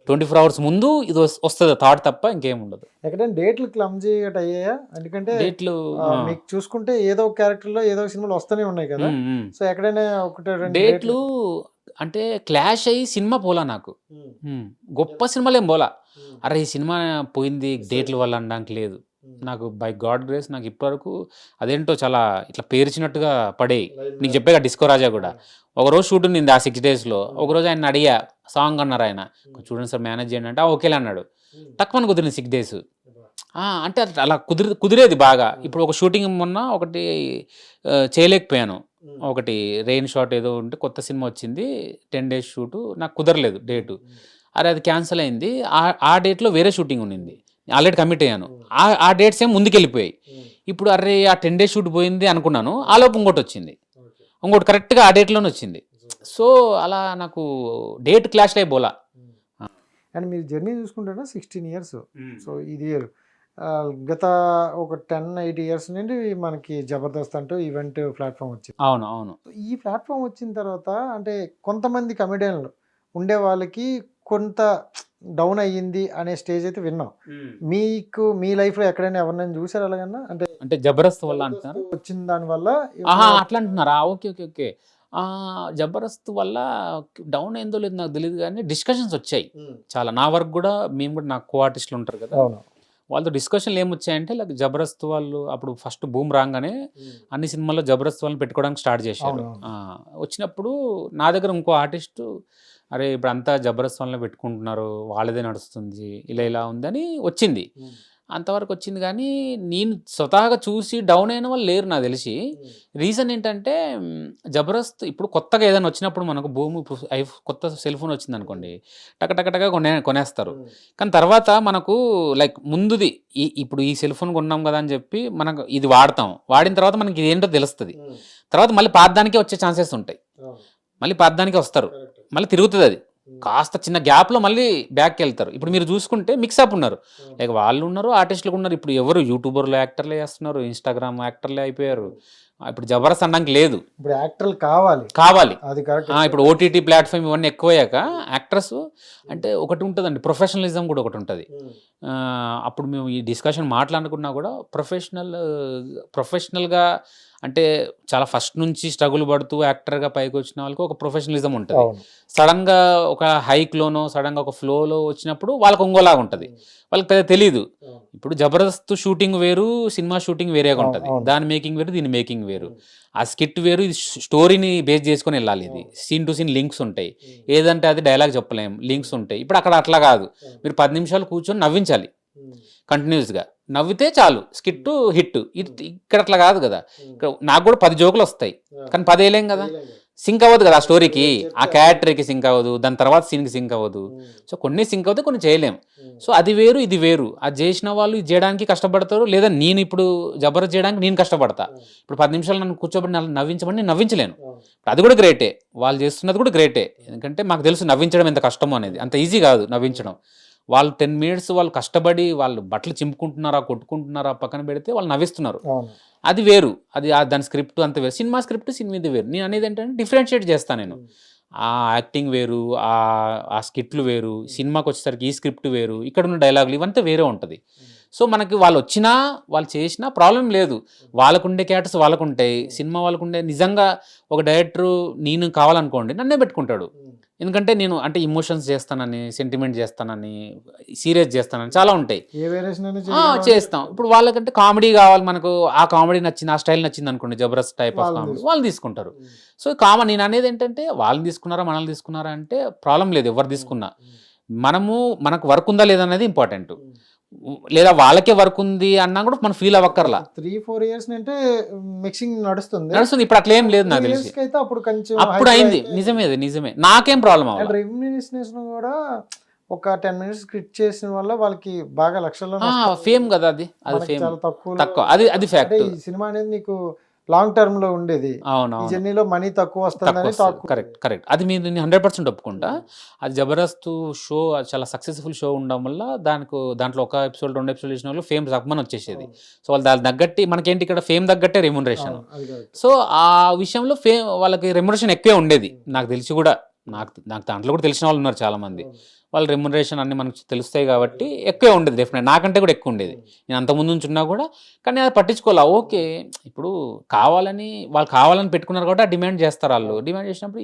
24 hours ముందు ఇది వస్తుంది థాట్ తప్ప ఇంకేం ఉండదు.
ఎక్కడైనా డేట్లు క్లమ్జీ అయ్యాయా? ఎందుకంటే
డేట్లు
మీకు చూసుకుంటే ఏదో క్యారెక్టర్లో ఏదో సినిమాలు వస్తూనే ఉన్నాయి కదా. సో ఎక్కడైనా ఒకటి రెండు
డేట్లు అంటే క్లాష్ అయ్యి సినిమా పోలా నాకు. గొప్ప సినిమాలు ఏం పోలా. అరే ఈ సినిమా పోయింది డేట్ల వల్ల అనడానికి లేదు. నాకు బై గాడ్ గ్రేస్ నాకు ఇప్పటివరకు అదేంటో చాలా ఇట్లా పేర్చినట్టుగా పడేయి. నీకు చెప్పాక డిస్కో రాజా కూడా ఒకరోజు షూట్ ఉంది ఆ 6 daysలో. ఒకరోజు ఆయన అడిగా సాంగ్ అన్నారు, ఆయన చూడండి సార్ మేనేజ్ చేయండి అంటే ఓకేలే అన్నాడు. తక్కువ కుదిరింది 6 days. అంటే అలా కుదిరేది బాగా. ఇప్పుడు ఒక షూటింగ్ మొన్న ఒకటి చేయలేకపోయాను. ఒకటి రెయిన్ షాట్ ఏదో ఉంటే కొత్త సినిమా వచ్చింది, 10 days షూటు, నాకు కుదరలేదు డేటు. అరే అది క్యాన్సిల్ అయింది. ఆ డేట్లో వేరే షూటింగ్ ఉండింది, ఆల్రెడీ కమిట్ అయ్యాను. ఆ డేట్స్ ఏం ముందుకెళ్ళిపోయాయి. ఇప్పుడు అరే ఆ 10 days షూట్ పోయింది అనుకున్నాను, ఆలోపు ఇంకోటి వచ్చింది, ఇంకోటి కరెక్ట్గా ఆ డేట్లోనే వచ్చింది. సో అలా నాకు డేట్ క్లాష్ అయి పోలా.
అండ్ మీరు జర్నీ చూసుకుంటే 16 years. సో ఇది గత ఒక 10-8 years నుండి మనకి జబర్దస్త్ అంటూ ఈవెంట్ ప్లాట్ఫామ్ వచ్చింది.
అవును అవును.
ఈ ప్లాట్ఫామ్ వచ్చిన తర్వాత అంటే కొంతమంది కమెడియన్లు ఉండే వాళ్ళకి కొంత డౌన్ అయ్యింది అనే స్టేజ్ అయితే విన్నాం. మీకు మీ లైఫ్లో ఎక్కడైనా ఎవరినైనా చూసారు అలాగన్నా?
అంటే జబర్దస్త్ వల్ల అంటున్నారు,
వచ్చిన దానివల్ల
అట్లా అంటున్నారా? Okay okay okay. జబర్దస్త్ వల్ల డౌన్ ఏందో లేదు నాకు తెలియదు, కానీ డిస్కషన్స్ వచ్చాయి చాలా. నా వరకు కూడా మేము కూడా నాకు కో ఆర్టిస్టులు ఉంటారు కదా, వాళ్ళతో డిస్కషన్లు ఏమొచ్చాయంటే లైక్ జబర్దస్త్ వాళ్ళు అప్పుడు ఫస్ట్ బూమ్ రాగానే అన్ని సినిమాల్లో జబర్దస్త్ వాళ్ళని పెట్టుకోవడానికి స్టార్ట్ చేశారు. వచ్చినప్పుడు నా దగ్గర ఇంకో ఆర్టిస్టు అరే ఇప్పుడు అంతా జబర్దస్త్ వాళ్ళని పెట్టుకుంటున్నారు, వాళ్ళదే నడుస్తుంది, ఇలా ఉంది అని వచ్చింది. అంతవరకు వచ్చింది. కానీ నేను స్వతహాగా చూసి డౌన్ అయిన వాళ్ళు లేరు నాకు తెలిసి. రీజన్ ఏంటంటే జబర్దస్త్ ఇప్పుడు కొత్తగా ఏదైనా వచ్చినప్పుడు మనకు భూమి కొత్త సెల్ ఫోన్ వచ్చింది అనుకోండి, టక కొనేస్తారు. కానీ తర్వాత మనకు లైక్ ముందుది ఇప్పుడు ఈ సెల్ ఫోన్ కొన్నాం కదా అని చెప్పి మనకు ఇది వాడిన తర్వాత మనకి ఇది ఏంటో తెలుస్తుంది. తర్వాత మళ్ళీ పాతదానికే వచ్చే ఛాన్సెస్ ఉంటాయి, మళ్ళీ పాతదానికే వస్తారు, మళ్ళీ తిరుగుతుంది. అది కాస్త చిన్న గ్యాప్లో మళ్ళీ బ్యాక్కి వెళ్తారు. ఇప్పుడు మీరు చూసుకుంటే మిక్సప్ ఉన్నారు, లైక్ వాళ్ళు ఉన్నారు, ఆర్టిస్టులు ఉన్నారు. ఇప్పుడు ఎవరు యూట్యూబర్లు యాక్టర్లే చేస్తున్నారు, ఇన్స్టాగ్రామ్ యాక్టర్లే అయిపోయారు. ఇప్పుడు జబర్దస్త్ అనడానికి లేదు,
ఇప్పుడు యాక్టర్లు కావాలి. అది కరెక్ట్.
ఇప్పుడు ఓటీటీ ప్లాట్ఫామ్ ఇవన్నీ ఎక్కువయ్యాక యాక్టర్స్ అంటే ఒకటి ఉంటుందండి, ప్రొఫెషనలిజం కూడా ఒకటి ఉంటుంది. అప్పుడు మేము ఈ డిస్కషన్ మాట్లాడుకున్నా కూడా ప్రొఫెషనల్గా అంటే చాలా ఫస్ట్ నుంచి స్ట్రగుల్ పడుతూ యాక్టర్గా పైకి వచ్చిన వాళ్ళకి ఒక ప్రొఫెషనలిజం ఉంటుంది. సడన్గా ఒక హైక్లోనో సడన్గా ఒక ఫ్లోలో వచ్చినప్పుడు వాళ్ళకి ఒంగోలాగా ఉంటుంది, వాళ్ళకి పెద్ద తెలీదు. ఇప్పుడు జబర్దస్త్ షూటింగ్ వేరు, సినిమా షూటింగ్ వేరేగా ఉంటుంది. దాని మేకింగ్ వేరు, దీని మేకింగ్ వేరు. ఆ స్కిట్ వేరు, ఇది స్టోరీని బేస్ చేసుకొని వెళ్ళాలి. ఇది సీన్ టు సీన్ లింక్స్ ఉంటాయి, ఏదంటే అది డైలాగ్ చెప్పలేం, లింక్స్ ఉంటాయి. ఇప్పుడు అక్కడ అట్లా కాదు, మీరు 10 నిమిషాలు కూర్చొని నవ్వించాలి కంటిన్యూస్గా, నవ్వితే చాలు స్కిట్ హిట్. ఇక్కడ అట్లా కాదు కదా. ఇక్కడ నాకు కూడా 10 జోకులు వస్తాయి, కానీ 10 వేయలేం కదా, సింక్ అవ్వదు కదా ఆ స్టోరీకి, ఆ క్యారెక్టర్కి సింక్ అవ్వదు, దాని తర్వాత సీన్కి సింక్ అవ్వదు. సో కొన్ని సింక్ అవుతాయి, కొన్ని చేయలేం. సో అది వేరు, ఇది వేరు. అది చేసిన వాళ్ళు ఇది చేయడానికి కష్టపడతారు, లేదా నేను ఇప్పుడు జబర్దస్త్ చేయడానికి నేను కష్టపడతా. ఇప్పుడు 10 నిమిషాలు నన్ను కూర్చోబడి నవ్వించమని నేను నవ్వించలేను, అది కూడా గ్రేటే. వాళ్ళు చేస్తున్నది కూడా గ్రేటే, ఎందుకంటే మాకు తెలుసు నవ్వించడం ఎంత కష్టమో అనేది. అంత ఈజీ కాదు నవ్వించడం. వాళ్ళు 10 మినిట్స్ వాళ్ళు కష్టపడి వాళ్ళు బట్టలు చింపుకుంటున్నారా, కొట్టుకుంటున్నారా పక్కన పెడితే వాళ్ళు నవ్విస్తున్నారు, అది వేరు. అది దాని స్క్రిప్ట్ అంత వేరు, సినిమా స్క్రిప్ట్ సినిమాది వేరు. నేను అనేది ఏంటంటే డిఫరెన్షియేట్ చేస్తాను నేను. ఆ యాక్టింగ్ వేరు, ఆ స్కిట్లు వేరు, సినిమాకి వచ్చేసరికి ఈ స్క్రిప్ట్ వేరు, ఇక్కడ ఉన్న డైలాగులు ఇవంతా వేరే ఉంటుంది. సో మనకి వాళ్ళు వచ్చినా వాళ్ళు చేసినా ప్రాబ్లం లేదు. వాళ్ళకుండే క్యారెక్టర్స్ వాళ్ళకుంటాయి, సినిమా వాళ్ళకుండే. నిజంగా ఒక డైరెక్టర్ నేను కావాలనుకోండి నన్నే పెట్టుకుంటాడు, ఎందుకంటే నేను అంటే ఇమోషన్స్ చేస్తానని, సెంటిమెంట్ చేస్తానని, సీరియస్ చేస్తానని చాలా ఉంటాయి, చేస్తాం. ఇప్పుడు వాళ్ళకంటే కామెడీ కావాలి మనకు, ఆ కామెడీ నచ్చింది, ఆ స్టైల్ నచ్చింది అనుకోండి, జబర్దస్త్ టైప్ ఆఫ్ కామెడీ వాళ్ళు తీసుకుంటారు. సో కామన్ నేను అనేది ఏంటంటే వాళ్ళని తీసుకున్నారా మనల్ని తీసుకున్నారా అంటే ప్రాబ్లం లేదు, ఎవరు తీసుకున్నా. మనకు వర్క్ ఉందా లేదా అనేది ఇంపార్టెంట్, లేదా వాళ్ళకే వర్క్ ఉంది అన్నా కూడా మనం ఫీల్ అవ్వక్కర్లా.
3-4 ఇయర్స్ అంటే మిక్సింగ్ నడుస్తుంది.
ఇప్పుడు అట్లా ఏం లేదు నాకు తెలిసి. అప్పుడు అయింది, నిజమే, నాకేం ప్రాబ్లం అవ్వదు.
రెమ్యునరేషన్ కూడా ఒక 10 మినిట్స్ స్క్రిప్ట్ చేసిన వల్ల వాళ్ళకి బాగా లక్షల్లో
ఫేమ్ కదా, అది ఫేమ్
చాలా
తక్కువ, అది ఫ్యాక్ట్.
ఈ సినిమా అనేది నీకు లాంగ్ టర్మ్ లో ఉండేది, ఈ జర్నీలో మనీ తక్కువ వస్తుందని.
కరెక్ట్, అది మీరు 100% ఒప్పుకుంటా. అది జబర్దస్త్ షో చాలా సక్సెస్ఫుల్ షో ఉండడం వల్ల దాంట్లో ఒక ఎపిసోడ్ 2 ఎపిసోడ్ చేసిన వాళ్ళు ఫేమ్ తక్కువ వచ్చేసేది. సో వాళ్ళు దాని తగ్గట్టి మనకేంటి ఇక్కడ ఫేమ్ తగ్గట్టే రెమ్యునరేషన్. సో ఆ విషయంలో ఫేమ్ వాళ్ళకి రెమ్యునరేషన్ ఎక్కువే ఉండేది నాకు తెలిసి కూడా. నాకు దాంట్లో కూడా తెలిసిన వాళ్ళు ఉన్నారు చాలా మంది, వాళ్ళ రెమ్యునరేషన్ అన్ని మనకు తెలుస్తాయి కాబట్టి ఎక్కువే ఉండేది. డెఫినెట్ నాకంటే కూడా ఎక్కువ ఉండేది, నేను అంత ముందు నుంచి ఉన్నా కూడా. కానీ అది పట్టించుకోవాలా, ఓకే ఇప్పుడు వాళ్ళు కావాలని పెట్టుకున్నారు కాబట్టి డిమాండ్ చేస్తారు. వాళ్ళు డిమాండ్ చేసినప్పుడు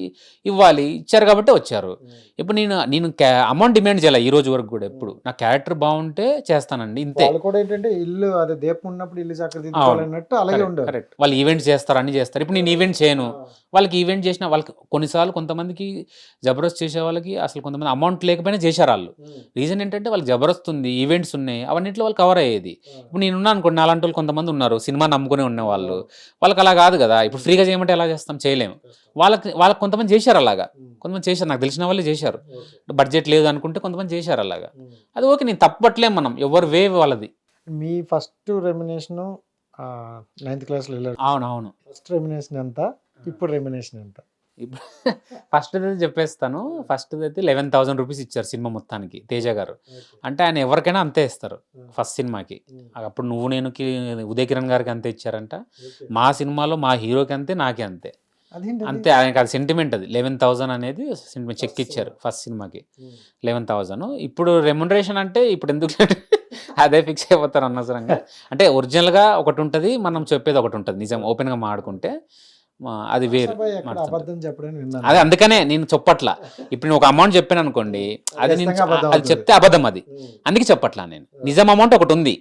ఇవ్వాలి, ఇచ్చారు కాబట్టి వచ్చారు. ఇప్పుడు నేను అమౌంట్ డిమాండ్ చేయాలి ఈ రోజు వరకు కూడా. ఎప్పుడు నా క్యారెక్టర్ బాగుంటే చేస్తానండి, ఇంతే.
కూడా ఏంటంటే ఇల్లు అదే దీపం ఉన్నప్పుడు ఇల్లు చక్కదిద్దుకోవాలన్నట్టు అలాగే ఉండదు.
కరెక్ట్, వాళ్ళు ఈవెంట్స్ చేస్తారు, అన్ని చేస్తారు. ఇప్పుడు నేను ఈవెంట్ చేయను, వాళ్ళకి ఈవెంట్ చేసిన వాళ్ళకి కొన్నిసార్లు కొంతమందికి జబర్దస్త్ చేసే వాళ్ళకి అసలు కొంతమంది అమౌంట్ లేకపోయినా చేశారు వాళ్ళు. రీజన్ ఏంటంటే వాళ్ళకి జబర్దస్త్ ఉంది, ఈవెంట్స్ ఉన్నాయి, అవన్నింటిలో వాళ్ళు కవర్ అయ్యేది. ఇప్పుడు నేను ఉన్నాను అనుకోండి, అలాంటి వాళ్ళు కొంతమంది ఉన్నారు సినిమా నమ్ముకునే ఉన్నవాళ్ళు, వాళ్ళకి అలా కాదు కదా. ఇప్పుడు ఫ్రీగా చేయమంటే ఎలా చేస్తాం, చేయలేము. వాళ్ళకి కొంతమంది చేశారు అలాగా, కొంతమంది చేశారు, నాకు తెలిసిన వాళ్ళే చేశారు. బడ్జెట్ లేదు అనుకుంటే కొంతమంది చేశారు అలాగా. అది ఓకే, నేను తప్పట్లేం, మనం ఎవరు వే వాళ్ళది.
మీ ఫస్ట్ రెమ్యునరేషన్ 9th క్లాస్లో వెళ్ళారు.
అవునవును.
ఫస్ట్ రెమ్యునరేషన్ ఎంత, ఇప్పుడు రెమ్యునరేషన్ ఎంత?
ఫస్ట్ అయితే చెప్పేస్తాను. ఫస్ట్ అయితే 11,000 రూపీస్ ఇచ్చారు సినిమా మొత్తానికి తేజ గారు. అంటే ఆయన ఎవరికైనా అంతే ఇస్తారు ఫస్ట్ సినిమాకి. అప్పుడు నువ్వు నేనుకి ఉదయ్ కిరణ్ గారికి అంతే ఇచ్చారంట. మా సినిమాలో మా హీరోకి అంతే, నాకే అంతే. అంతే, ఆయనకి అది సెంటిమెంట్. అది 11,000 అనేది చెక్ ఇచ్చారు ఫస్ట్ సినిమాకి 11,000. ఇప్పుడు రెమ్యునరేషన్ అంటే ఇప్పుడు ఎందుకు అదే ఫిక్స్ అయిపోతారు అనవసరంగా. అంటే ఒరిజినల్గా ఒకటి ఉంటుంది, మనం చెప్పేది ఒకటి ఉంటుంది. నిజం ఓపెన్గా మాట్లాడుకుంటే అది వేరు. అదే అందుకనే నేను చెప్పట్లా. ఇప్పుడు నేను ఒక అమౌంట్ చెప్పాను అనుకోండి, అది చెప్తే అబద్ధం, అది అందుకే చెప్పట్లా. నేను నిజం అమౌంట్ ఒకటి ఉంది,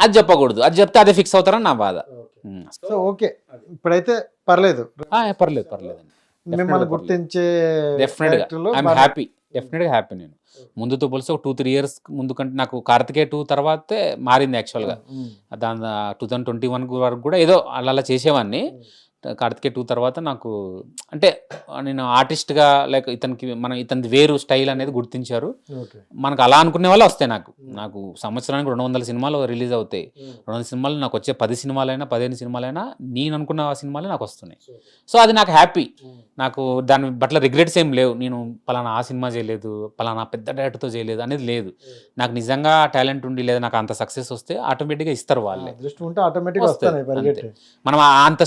అది చెప్పకూడదు. అది చెప్తే అదే ఫిక్స్ అవుతారని నా బాధ.
సో ఓకే, ఇప్పుడైతే పర్లేదు
పర్లేదు.
మిమ్మల్ని గుర్తించే
డెఫినెట్ గా ఐఎమ్ హ్యాపీ. డెఫినెట్గా హ్యాపీ నేను. ముందుతో పోలిస్తే ఒక 2-3 ఇయర్స్ ముందు కంటే నాకు కార్తికేయ 2 తర్వాతే మారింది యాక్చువల్గా. దాని 2021 వరకు కూడా ఏదో అలా చేసేవాడిని. కార్తికేయ 2 తర్వాత నాకు అంటే నేను ఆర్టిస్ట్గా లైక్ ఇతనిది వేరు స్టైల్ అనేది గుర్తించారు. మనకు అలా అనుకునే వాళ్ళు వస్తాయి. నాకు సంవత్సరానికి 200 సినిమాలు రిలీజ్ అవుతాయి. 200 సినిమాలు నాకు వచ్చే 10 సినిమాలైనా 15 సినిమాలైనా నేను అనుకున్న సినిమాలే నాకు వస్తున్నాయి. సో అది నాకు హ్యాపీ. నాకు దాని పట్ల రిగ్రెట్స్ ఏం లేవు. నేను పలానా ఆ సినిమా చేయలేదు, పలానా పెద్ద డైరెక్టర్తో చేయలేదు అనేది లేదు. నాకు నిజంగా టాలెంట్ ఉండి లేదా నాకు అంత సక్సెస్ వస్తే ఆటోమేటిక్గా ఇస్తారు వాళ్ళే. మనం అంత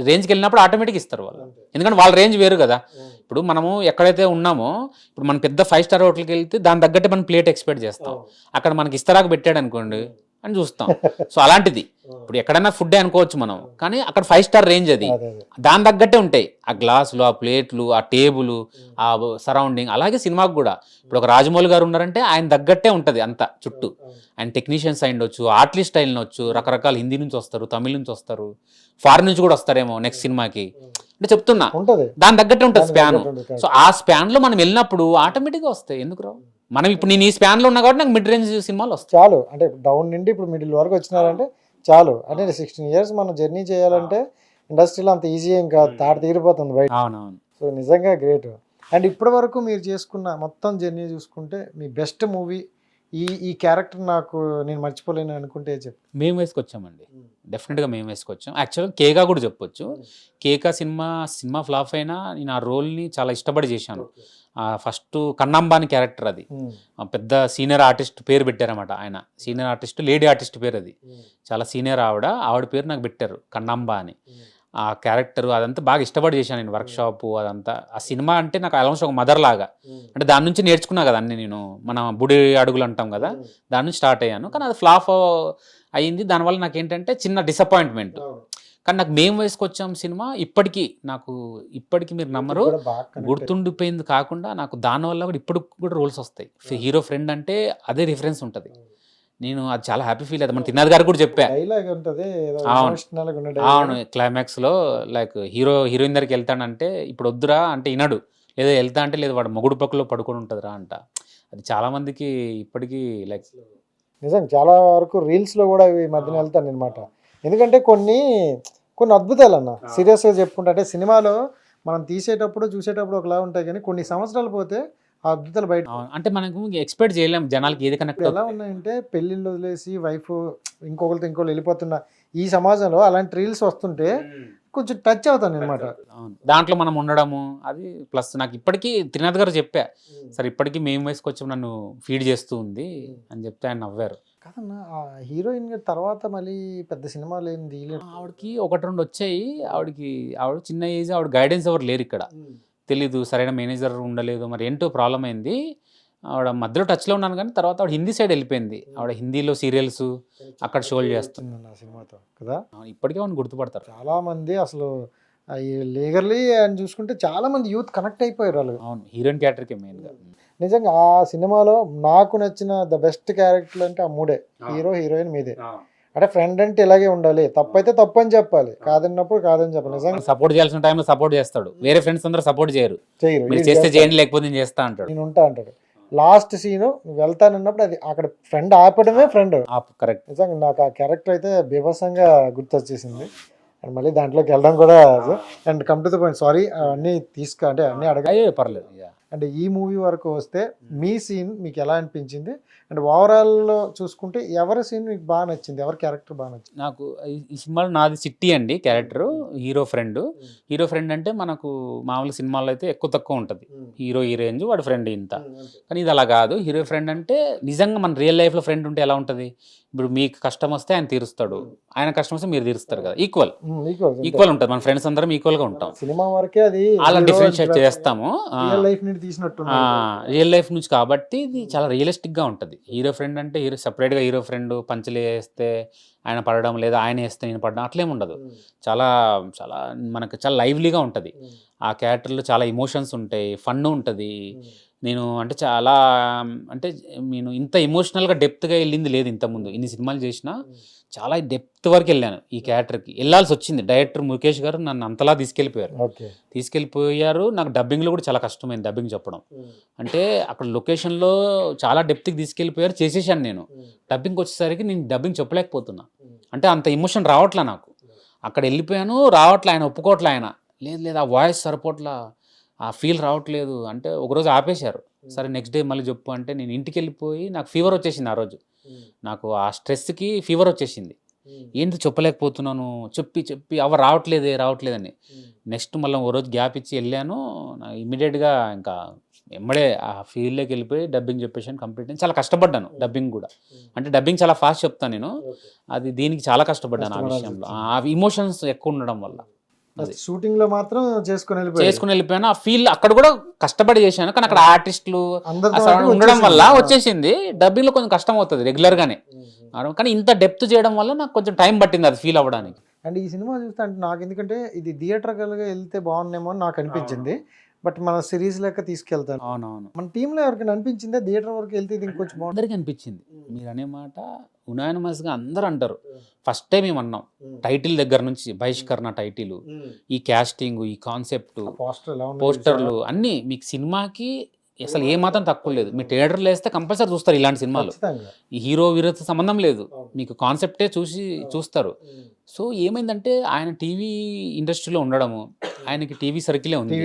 రేంజ్కి వెళ్ళినప్పుడు ఆటోమేటిక్ ఇస్తారు వాళ్ళు. ఎందుకంటే వాళ్ళ రేంజ్ వేరు కదా. ఇప్పుడు మనము ఎక్కడైతే ఉన్నామో ఇప్పుడు మనం పెద్ద 5 స్టార్ హోటల్కి వెళ్తే దాని తగ్గట్టే మనం ప్లేట్ ఎక్స్పెక్ట్ చేస్తాం. అక్కడ మనకి ఇస్తరాకు పెట్టాడు అనుకోండి అని చూస్తాం. సో అలాంటిది ఇప్పుడు ఎక్కడైనా ఫుడ్ అనుకోవచ్చు మనం, కానీ అక్కడ 5 స్టార్ రేంజ్ అది. దాని తగ్గట్టే ఉంటాయి ఆ గ్లాసులు, ఆ ప్లేట్లు, ఆ టేబుల్, ఆ సరౌండింగ్. అలాగే సినిమాకు కూడా ఇప్పుడు ఒక రాజమౌళి గారు ఉన్నారంటే ఆయన తగ్గట్టే ఉంటుంది అంతా చుట్టూ. ఆయన టెక్నీషియన్స్ అయ్యొచ్చు, ఆర్టిస్ట్ అయ్యొచ్చు, రకరకాల హిందీ నుంచి వస్తారు, తమిళ నుంచి వస్తారు, ఫారిన్ నుంచి కూడా వస్తారేమో నెక్స్ట్ సినిమాకి. అంటే చెప్తున్నా దాని తగ్గట్టే ఉంటుంది స్పాన్. సో ఆ స్పాన్ లో మనం వెళ్ళినప్పుడు ఆటోమేటిక్గా వస్తాయి. ఎందుకు రావు? మనం ఇప్పుడు నేను ఈ స్పాన్ లో ఉన్నా కాబట్టి నాకు మిడ్ రేంజ్ సినిమాలు వస్తాయి
చాలు. అంటే డౌన్ నుండి ఇప్పుడు మిడిల్ వరకు వచ్చినారంటే చాలు. అంటే 16 years మనం జర్నీ చేయాలంటే ఇండస్ట్రీలో అంత ఈజీ ఏం కాదు, తాట తీరిపోతుంది బయట.
అవునవును.
సో నిజంగా గ్రేట్. అండ్ ఇప్పటి వరకు మీరు చేసుకున్న మొత్తం జర్నీ చూసుకుంటే మీ బెస్ట్ మూవీ ఈ క్యారెక్టర్ నాకు నేను మర్చిపోలేను అనుకుంటే చెప్పు.
మేము వేసుకొచ్చామండి, డెఫినెట్గా మేము వేసుకొచ్చాం. యాక్చువల్గా కేకా కూడా చెప్పొచ్చు. కేకా సినిమా ఫ్లాప్ అయినా నేను ఆ రోల్ని చాలా ఇష్టపడి చేశాను. ఫస్ట్ కన్నాంబాని క్యారెక్టర్ అది. పెద్ద సీనియర్ ఆర్టిస్ట్ పేరు పెట్టారన్నమాట. ఆయన సీనియర్ ఆర్టిస్ట్, లేడీ ఆర్టిస్ట్ పేరు అది. చాలా సీనియర్ ఆవిడ పేరు నాకు పెట్టారు కన్నాంబా అని. ఆ క్యారెక్టర్ అదంతా బాగా ఇష్టపడి చేశాను నేను. వర్క్షాపు అదంతా. ఆ సినిమా అంటే నాకు ఆల్మోస్ట్ ఒక మదర్ లాగా. అంటే దాని నుంచి నేర్చుకున్నా కదా అన్ని. నేను మన బుడి అడుగులు అంటాం కదా, దాని నుంచి స్టార్ట్ అయ్యాను. కానీ అది ఫ్లాప్ అయ్యింది. దానివల్ల నాకు ఏంటంటే చిన్న డిసప్పాయింట్మెంట్. కానీ నాకు మేము వేసుకొచ్చాం సినిమా ఇప్పటికి మీరు నమ్మరు, గుర్తుండిపోయింది కాకుండా నాకు దానివల్ల కూడా ఇప్పటికి కూడా రోల్స్ వస్తాయి. హీరో ఫ్రెండ్ అంటే అదే రిఫరెన్స్ ఉంటుంది. నేను అది చాలా హ్యాపీ ఫీల్ అవుతాను. మన తిన్నది గారు కూడా చెప్పా. అవును, క్లైమాక్స్ లో లైక్ హీరోయిన్ దగ్గరికి వెళ్తాడంటే ఇప్పుడు వద్దురా అంటే వినడు, లేదా వెళ్తా అంటే లేదు వాడు మొగుడు పక్కలో పడుకొని ఉంటుందిరా అంట. అది చాలా మందికి ఇప్పటికీ లైక్
నిజం. చాలా వరకు రీల్స్ లో కూడా ఈ మధ్యన వెళ్తాను అనమాట. ఎందుకంటే కొన్ని అద్భుతాలు అన్న సీరియస్గా చెప్పుకుంటే, అంటే సినిమాలో మనం తీసేటప్పుడు చూసేటప్పుడు ఒకలా ఉంటాయి, కానీ కొన్ని సంవత్సరాలు పోతే ఆ అద్భుతాలు బయట.
అంటే మనకు ఎక్స్పెక్ట్ చేయలేం జనాలకి ఏది కనెక్ట్.
ఎలా ఉన్నాయంటే పెళ్ళిళ్ళు వదిలేసి వైఫ్ ఇంకొకరు వెళ్ళిపోతున్న ఈ సమాజంలో అలాంటి రీల్స్ వస్తుంటే కొంచెం టచ్ అవుతాను అనమాట.
దాంట్లో మనం ఉండడము అది ప్లస్. నాకు ఇప్పటికీ త్రినాథ్ గారు చెప్పా, సరే ఇప్పటికీ మేము వేసుకొచ్చి నన్ను ఫీడ్ చేస్తూ ఉంది అని చెప్తే ఆయన నవ్వారు.
కాదన్నా ఆ హీరోయిన్ తర్వాత మళ్ళీ పెద్ద సినిమాలు ఏం తీయలేదు.
ఆవిడకి 1-2 వచ్చాయి. ఆవిడ చిన్న ఏజ్, ఆవిడ గైడెన్స్ ఎవరు లేరు ఇక్కడ, తెలీదు, సరైన మేనేజర్ ఉండలేదు, మరి ఏంటో ప్రాబ్లం అయింది. ఆవిడ మధ్యలో టచ్లో ఉన్నాను, కానీ తర్వాత ఆవిడ హిందీ సైడ్ వెళ్ళిపోయింది. ఆవిడ హిందీలో సీరియల్స్ అక్కడ షోలు చేస్తుంది
ఆ సినిమాతో కదా.
ఇప్పటికే ఆవిడ గుర్తుపడతారు
చాలా మంది. అసలు లీగర్లీ అని చూసుకుంటే చాలా మంది యూత్ కనెక్ట్ అయిపోయారు వాళ్ళు.
అవును, హీరోయిన్ క్యారెక్టర్కి మెయిన్గా.
నిజంగా ఆ సినిమాలో నాకు నచ్చిన ద బెస్ట్ క్యారెక్టర్ అంటే ఆ మూడే, హీరో హీరోయిన్ మీదే. అంటే ఫ్రెండ్ అంటే ఇలాగే ఉండాలి, తప్పైతే తప్పు అని చెప్పాలి, కాదన్నప్పుడు కాదని చెప్పాలి. నిజంగా
సపోర్ట్ చేయాల్సిన టైంలో సపోర్ట్ చేస్తాడు, వేరే ఫ్రెండ్స్ అందరూ సపోర్ట్ చేయరు. మీరు చేస్తే చేయండి, లేకపోతే నేను చేస్తా అంటాడు,
నేను ఉంటా అంటాడు. లాస్ట్ సీను నువ్వు వెళ్తానన్నప్పుడు అది అక్కడ ఫ్రెండ్ ఆపడమే ఫ్రెండ్.
కరెక్ట్.
నిజంగా నాకు ఆ క్యారెక్టర్ అయితే బీభత్సంగా గుర్తొచ్చేసింది. అండ్ మళ్ళీ దాంట్లోకి వెళ్ళడం కూడా. And come to the point, sorry అన్నీ అంటే అన్నీ అడగాలి,
పర్లేదు.
అంటే ఈ మూవీ వరకు వస్తే మీ సీన్ మీకు ఎలా అనిపించింది? అండ్ ఓవరాల్లో చూసుకుంటే ఎవరి సీన్ మీకు బాగా నచ్చింది, ఎవరి క్యారెక్టర్ బాగా నచ్చింది?
నాకు ఈ సినిమాలో నాది సిట్టి అండి character, hero friend. Hero friend అంటే మనకు మామూలు సినిమాల్లో అయితే ఎక్కువ తక్కువ ఉంటుంది, హీరో రేంజ్ వాడు ఫ్రెండ్ ఇంత. కానీ ఇది అలా కాదు. హీరో ఫ్రెండ్ అంటే నిజంగా మన రియల్ లైఫ్లో ఫ్రెండ్ ఉంటే ఎలా ఉంటుంది? ఇప్పుడు మీకు కష్టం వస్తే ఆయన తీరుస్తాడు, ఆయన కష్టం వస్తే మీరు తీరుస్తారు కదా. ఈక్వల్ ఉంటుంది. మన ఫ్రెండ్స్ అందరం ఈక్వల్గా ఉంటాం.
సినిమా వరకే అది
అలా డిఫరెన్షియేట్ చేస్తాము రియల్ లైఫ్ నుంచి. కాబట్టి ఇది చాలా రియలిస్టిక్ గా ఉంటుంది. హీరో ఫ్రెండ్ అంటే సెపరేట్ గా హీరో ఫ్రెండ్ పంచలు వేస్తే ఆయన పడడం, లేదా ఆయన వేస్తే నేను పడడం అట్లేం ఉండదు. చాలా చాలా మనకు చాలా లైవ్లీగా ఉంటుంది. ఆ క్యారెక్టర్లో చాలా ఎమోషన్స్ ఉంటాయి, ఫన్ ఉంటుంది. నేను అంటే చాలా అంటే నేను ఇంత ఎమోషనల్గా డెప్త్గా వెళ్ళింది లేదు ఇంతకుముందు. ఇన్ని సినిమాలు చేసినా చాలా డెప్త్ వరకు వెళ్ళాను ఈ క్యారెక్టర్కి. వెళ్ళాల్సి వచ్చింది. డైరెక్టర్ ముఖేష్ గారు నన్ను అంతలా తీసుకెళ్ళిపోయారు. నాకు డబ్బింగ్లో కూడా చాలా కష్టమైంది డబ్బింగ్ చెప్పడం. అంటే అక్కడ లొకేషన్లో చాలా డెప్త్కి తీసుకెళ్ళిపోయారు, చేసేసాను నేను. డబ్బింగ్కి వచ్చేసరికి నేను డబ్బింగ్ చెప్పలేకపోతున్నా. అంటే అంత ఎమోషన్ రావట్లే నాకు. అక్కడ వెళ్ళిపోయాను, రావట్లే, ఆయన ఒప్పుకోవట్లే. ఆయన లేదు ఆ వాయిస్ సరిపోట్లా, ఆ ఫీల్ రావట్లేదు అంటే ఒకరోజు ఆపేశారు. సరే నెక్స్ట్ డే మళ్ళీ చెప్పు అంటే నేను ఇంటికి వెళ్ళిపోయి నాకు ఫీవర్ వచ్చేసింది ఆ రోజు. నాకు ఆ స్ట్రెస్కి ఫీవర్ వచ్చేసింది. ఏంటి చెప్పలేకపోతున్నాను, చెప్పి అవ రావట్లేదని. నెక్స్ట్ మళ్ళీ ఓ రోజు గ్యాప్ ఇచ్చి వెళ్ళాను. ఇమీడియట్గా ఇంకా ఎమ్మడే ఆ ఫీల్డ్లోకి వెళ్ళిపోయి డబ్బింగ్ చెప్పేసాను కంప్లీట్. చాలా కష్టపడ్డాను డబ్బింగ్ కూడా. అంటే డబ్బింగ్ చాలా ఫాస్ట్ చెప్తాను నేను, అది దీనికి చాలా కష్టపడ్డాను ఆ విషయంలో. ఆ ఇమోషన్స్ ఎక్కువ ఉండడం వల్ల
షూటింగ్ లో మాత్రం చేసుకుని
వెళ్ళిపోయాను. ఆ ఫీల్ అక్కడ కూడా కష్టపడి చేశాను, కానీ అక్కడ ఆర్టిస్టులు ఉండడం వల్ల వచ్చేసింది. డబ్బింగ్ లో కొంచెం కష్టం అవుతుంది రెగ్యులర్ గానే, కానీ ఇంత డెప్త్ చేయడం వల్ల నాకు కొంచెం టైం పట్టింది అది ఫీల్ అవ్వడానికి.
అండ్ ఈ సినిమా చూస్తే అంటే నాకు ఎందుకంటే ఇది థియేటర్గా వెళ్తే బాగుండేమో అని నాకు అనిపించింది. బట్ మన సిరీస్ లెక్క తీసుకెళ్తాను.
అవునవును,
మన టీంలో ఎవరికైనా అనిపించిందా థియేటర్ వరకు వెళ్తే ఇది ఇంకొంచెం బాగుంది?
అందరికీ అనిపించింది. మీరు అనే మాట ఉనానిమస్గా అందరూ అంటారు. ఫస్ట్ టైం మేము అన్నాం, టైటిల్ దగ్గర నుంచి బహిష్కరణ టైటిల్, ఈ క్యాస్టింగ్, ఈ కాన్సెప్ట్, పోస్టర్లు అన్నీ మీకు సినిమాకి అసలు ఏ మాత్రం తక్కువ లేదు. మీ థియేటర్లో వేస్తే కంపల్సరీ చూస్తారు ఇలాంటి సినిమాలు. ఈ హీరో వీరతో సంబంధం లేదు, మీకు కాన్సెప్టే చూస్తారు. సో ఏమైందంటే ఆయన టీవీ ఇండస్ట్రీలో ఉండడము, ఆయనకి టీవీ సర్కిలే ఉంది.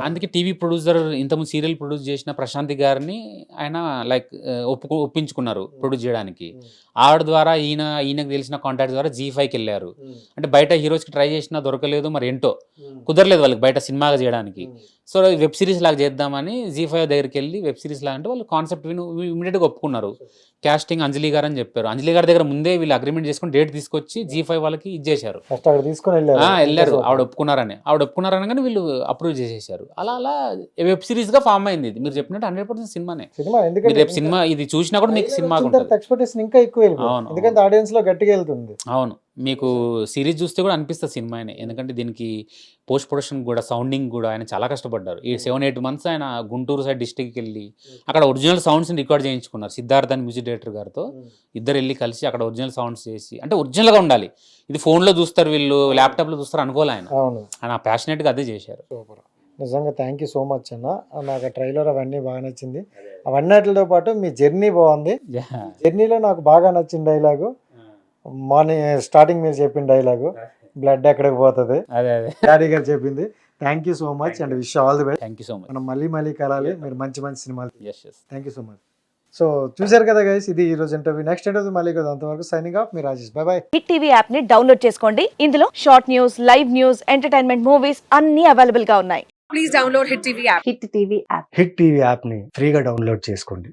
అందుకే టీవీ ప్రొడ్యూసర్, ఇంతకుముందు సీరియల్ ప్రొడ్యూస్ చేసిన ప్రశాంతి గారిని ఆయన లైక్ ఒప్పించుకున్నారు ప్రొడ్యూస్ చేయడానికి. ఆవిడ ద్వారా ఈయనకు తెలిసిన కాంటాక్ట్ ద్వారా G5కి వెళ్ళారు. అంటే బయట హీరోస్కి ట్రై చేసినా దొరకలేదు, మరి ఏంటో కుదరలేదు వాళ్ళకి బయట సినిమాగా చేయడానికి. సో వెబ్ సిరీస్ లాగా చేద్దామని G5 దగ్గరికి వెళ్ళి వెబ్ సిరీస్ లాగా అంటే వాళ్ళు కాన్సెప్ట్ ఇమీడియట్గా ఒప్పుకున్నారు. క్యాస్టింగ్ అంజలి గారు అని చెప్పారు. అంజలి గారి దగ్గర ముందే వీళ్ళు అగ్రిమెంట్ చేసుకుని డేట్ తీసుకొచ్చి G5 వాళ్ళకి ఇచ్చేశారు. వెళ్ళారు ఆవిడ ఒప్పుకున్నారని కానీ వీళ్ళు అప్రూవ్ చేసేసారు. అలా వెబ్ సిరీస్ గా ఫామ్ అయింది. ఇది మీరు చెప్పినట్టు 100% సినిమానే. రేపు సినిమా ఇది చూసినా కూడా మీకు సినిమా
ఇంకా ఎక్కువ ఎందుకంటే ఆడియన్స్ లో గట్టిగా వెళ్తుంది.
అవును, మీకు సిరీస్ చూస్తే కూడా అనిపిస్తుంది సినిమానే. ఎందుకంటే దీనికి పోస్ట్ ప్రొడక్షన్ కూడా, సౌండింగ్ కూడా ఆయన చాలా కష్టపడ్డారు. ఈ 7-8 months ఆయన గుంటూరు సైడ్ డిస్ట్రిక్ట్కి వెళ్ళి అక్కడ ఒరిజినల్ సౌండ్స్ని రికార్డ్ చేయించుకున్నారు. సిద్ధార్థ్ అని మ్యూజిక్ డైరెక్టర్ గారితో ఇద్దరు వెళ్ళి కలిసి అక్కడ ఒరిజినల్ సౌండ్స్ చేసి, అంటే ఒరిజినల్గా ఉండాలి. ఇది ఫోన్లో చూస్తారు వీళ్ళు, ల్యాప్టాప్లో చూస్తారు అనుకోలే ఆయన ప్యాషనేట్గా అదే చేశారు.
నిజంగా థ్యాంక్ యూ సో మచ్ అన్న. నాకు ట్రైలర్ అవన్నీ బాగా నచ్చింది. అవన్నిటితో పాటు మీ జర్నీ బాగుంది. జర్నీలో నాకు బాగా నచ్చిన డైలాగు, మార్నింగ్ స్టార్టింగ్ మీరు చెప్పిన డైలాగు, బ్లడ్ ఎక్కడికి పోతుంది, డాడీ గారు చెప్పింది. Thank you so much and wish all the best.
Thank you so much.
మనం మళ్ళీ కలాలి, మీరు మంచి సినిమాలు. Thank you so much. So చూసారు కదా గైస్, ఇది ఈ రోజు ఇంటర్వ్యూ. నెక్స్ట్ ఇంటర్వ్యూ మళ్ళీ కదా, అంతవరకు సైనింగ్ ఆఫ్, మీ Rajesh. Bye bye.
Hit TV app ని డౌన్లోడ్ చేసుకోండి. ఇందులో short news, live news, entertainment movies అన్ని అవైలబుల్ గా ఉన్నాయి. Please download Hit TV app.
Hit TV app ని ఫ్రీగా డౌన్లోడ్ చేసుకోండి.